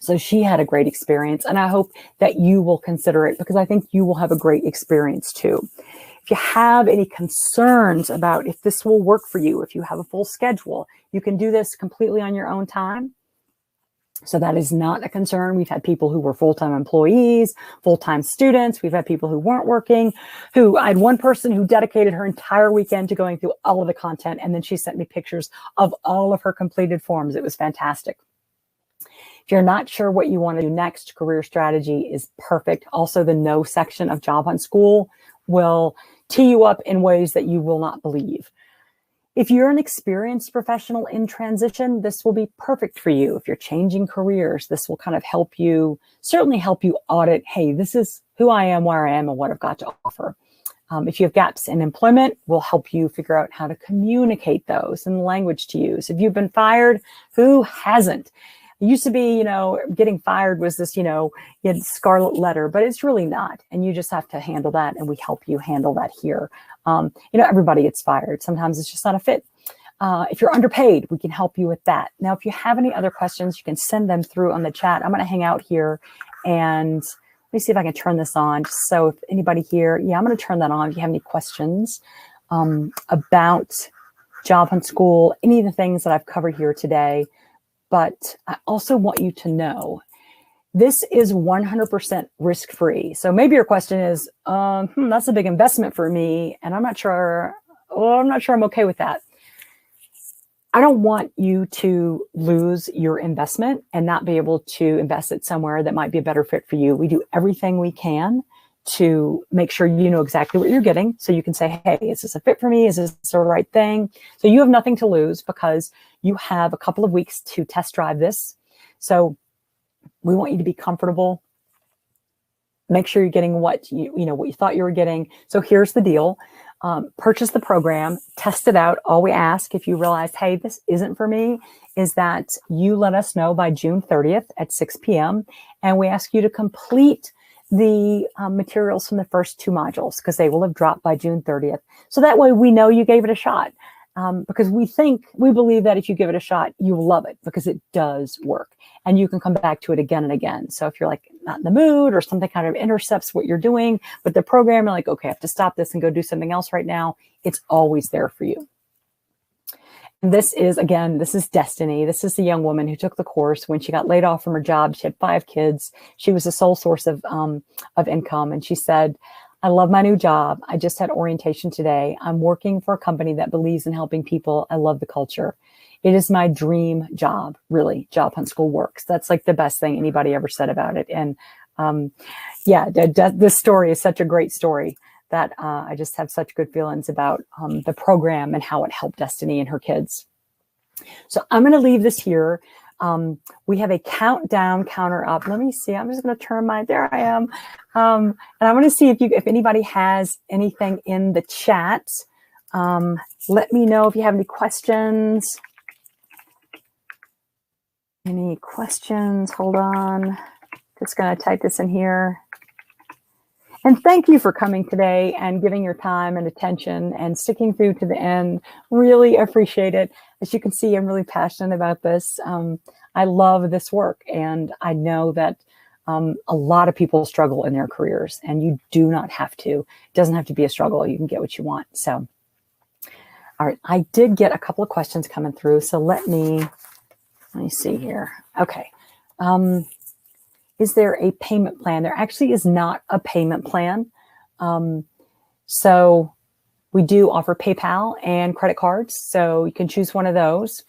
So she had a great experience, and I hope that you will consider it, because I think you will have a great experience too. If you have any concerns about if this will work for you, if you have a full schedule, you can do this completely on your own time. So that is not a concern. We've had people who were full-time employees, full-time students. We've had people who weren't working, I had one person who dedicated her entire weekend to going through all of the content, and then she sent me pictures of all of her completed forms. It was fantastic. If you're not sure what you want to do next, career strategy is perfect. Also, the no section of Job Hunt School will tee you up in ways that you will not believe. If you're an experienced professional in transition, this will be perfect for you. If you're changing careers, this will kind of certainly help you audit, hey, this is who I am, where I am, and what I've got to offer. If you have gaps in employment, we'll help you figure out how to communicate those and language to use. If you've been fired, who hasn't? It used to be, getting fired was this, you had scarlet letter, but it's really not. And you just have to handle that. And we help you handle that here. Everybody gets fired. Sometimes it's just not a fit. If you're underpaid, we can help you with that. Now, if you have any other questions, you can send them through on the chat. I'm going to hang out here, and let me see if I can turn this on. So if anybody here, I'm going to turn that on. If you have any questions about Job Hunt School, any of the things that I've covered here today. But I also want you to know this is 100% risk-free. So maybe your question is, that's a big investment for me, and I'm not sure I'm okay with that. I don't want you to lose your investment and not be able to invest it somewhere that might be a better fit for you. We do everything we can to make sure you know exactly what you're getting, so you can say, hey, is this a fit for me? Is this the right thing? So you have nothing to lose, because you have a couple of weeks to test drive this. So we want you to be comfortable. Make sure you're getting what you thought you were getting. So here's the deal. Purchase the program, test it out. All we ask, if you realize, hey, this isn't for me, is that you let us know by June 30th at 6 p.m. And we ask you to complete the materials from the first 2 modules, because they will have dropped by June 30th. So that way we know you gave it a shot, because we believe that if you give it a shot, you'll love it, because it does work, and you can come back to it again and again. So if you're like not in the mood, or something kind of intercepts what you're doing with the program, you're like, okay, I have to stop this and go do something else right now, it's always there for you. And this is Destiny. This is the young woman who took the course when she got laid off from her job. She had 5 kids. She was the sole source of income. And she said, I love my new job. I just had orientation today. I'm working for a company that believes in helping people. I love the culture. It is my dream job, really. Job Hunt School works. That's like the best thing anybody ever said about it. And this story is such a great story that I just have such good feelings about the program and how it helped Destiny and her kids. So I'm going to leave this here. We have a countdown counter up. Let me see. I'm just going to turn there I am. And I want to see if anybody has anything in the chat. Let me know if you have any questions. Any questions? Hold on. Just going to type this in here. And thank you for coming today and giving your time and attention and sticking through to the end. Really appreciate it. As you can see, I'm really passionate about this. I love this work, and I know that a lot of people struggle in their careers, and you do not have to. It doesn't have to be a struggle. You can get what you want. So, all right, I did get a couple of questions coming through. So let me see here. Okay. Is there a payment plan? There actually is not a payment plan. So we do offer PayPal and credit cards, so you can choose one of those.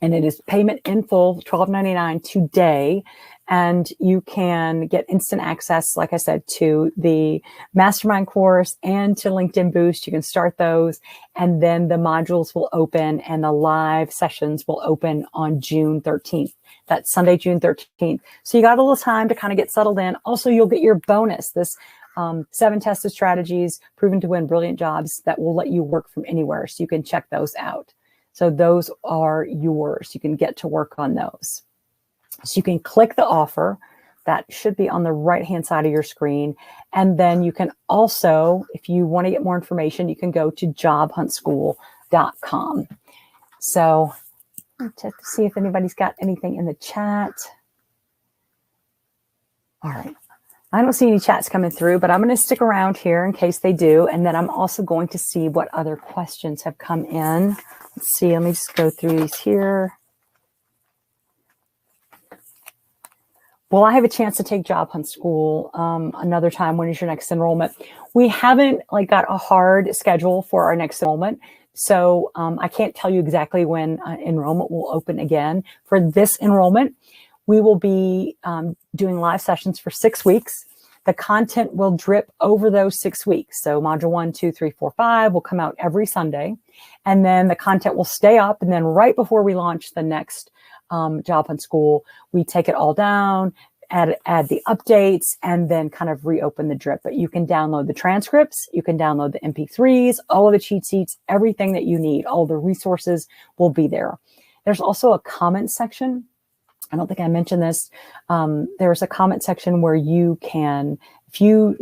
and it is payment in full, $12.99 today. And you can get instant access, like I said, to the mastermind course and to LinkedIn Boost. You can start those, and then the modules will open and the live sessions will open on June 13th. That's Sunday, June 13th. So you got a little time to kind of get settled in. Also, you'll get your bonus, this 7 tested strategies proven to win brilliant jobs that will let you work from anywhere. So you can check those out. So those are yours. You can get to work on those. So you can click the offer that should be on the right-hand side of your screen. And then you can also, if you want to get more information, you can go to jobhuntschool.com. So I'll check to see if anybody's got anything in the chat. All right. I don't see any chats coming through, but I'm going to stick around here in case they do. And then I'm also going to see what other questions have come in. Let's see. Let me just go through these here. Will I have a chance to take Job Hunt School another time? When is your next enrollment? We haven't got a hard schedule for our next enrollment. So I can't tell you exactly when enrollment will open again. For this enrollment, we will be doing live sessions for 6 weeks. The content will drip over those 6 weeks. So module 1, 2, 3, 4, 5 will come out every Sunday. And then the content will stay up. And then right before we launch the next Job Hunt School, we take it all down, add the updates, and then kind of reopen the drip. But you can download the transcripts, you can download the MP3s, all of the cheat sheets, everything that you need, all the resources will be there. There's also a comment section. I don't think I mentioned this. There's a comment section where you can, if you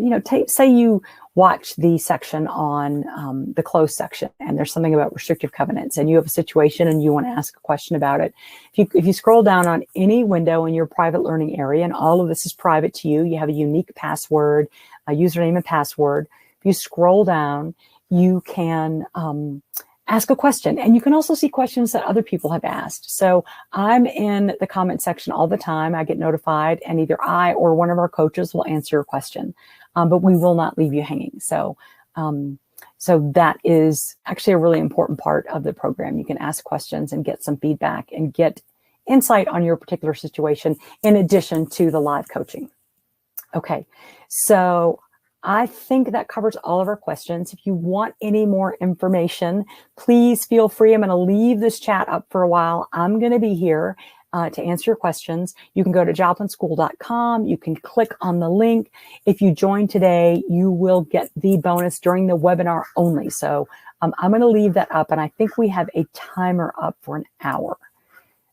say you watch the section on the closed section, and there's something about restrictive covenants, and you have a situation and you want to ask a question about it. If you scroll down on any window in your private learning area, and all of this is private to you, you have a unique password, a username and password. If you scroll down, you can ask a question, and you can also see questions that other people have asked. So I'm in the comment section all the time. I get notified, and either I or one of our coaches will answer your question, but we will not leave you hanging. So that is actually a really important part of the program. You can ask questions and get some feedback and get insight on your particular situation in addition to the live coaching. Okay, so I think that covers all of our questions. If you want any more information, please feel free. I'm going to leave this chat up for a while. I'm going to be here to answer your questions. You can go to jobhuntschool.com. You can click on the link. If you join today, you will get the bonus during the webinar only. So I'm going to leave that up, and I think we have a timer up for an hour.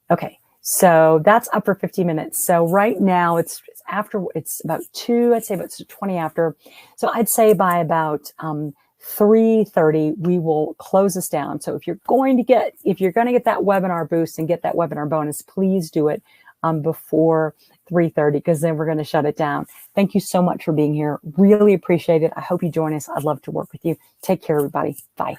Okay. So that's up for 50 minutes. So right now it's about 2, I'd say about 20 after. So I'd say by about 3:30, we will close this down. So if you're going to get that webinar boost and get that webinar bonus, please do it before 3:30, because then we're going to shut it down. Thank you so much for being here. Really appreciate it. I hope you join us. I'd love to work with you. Take care, everybody. Bye.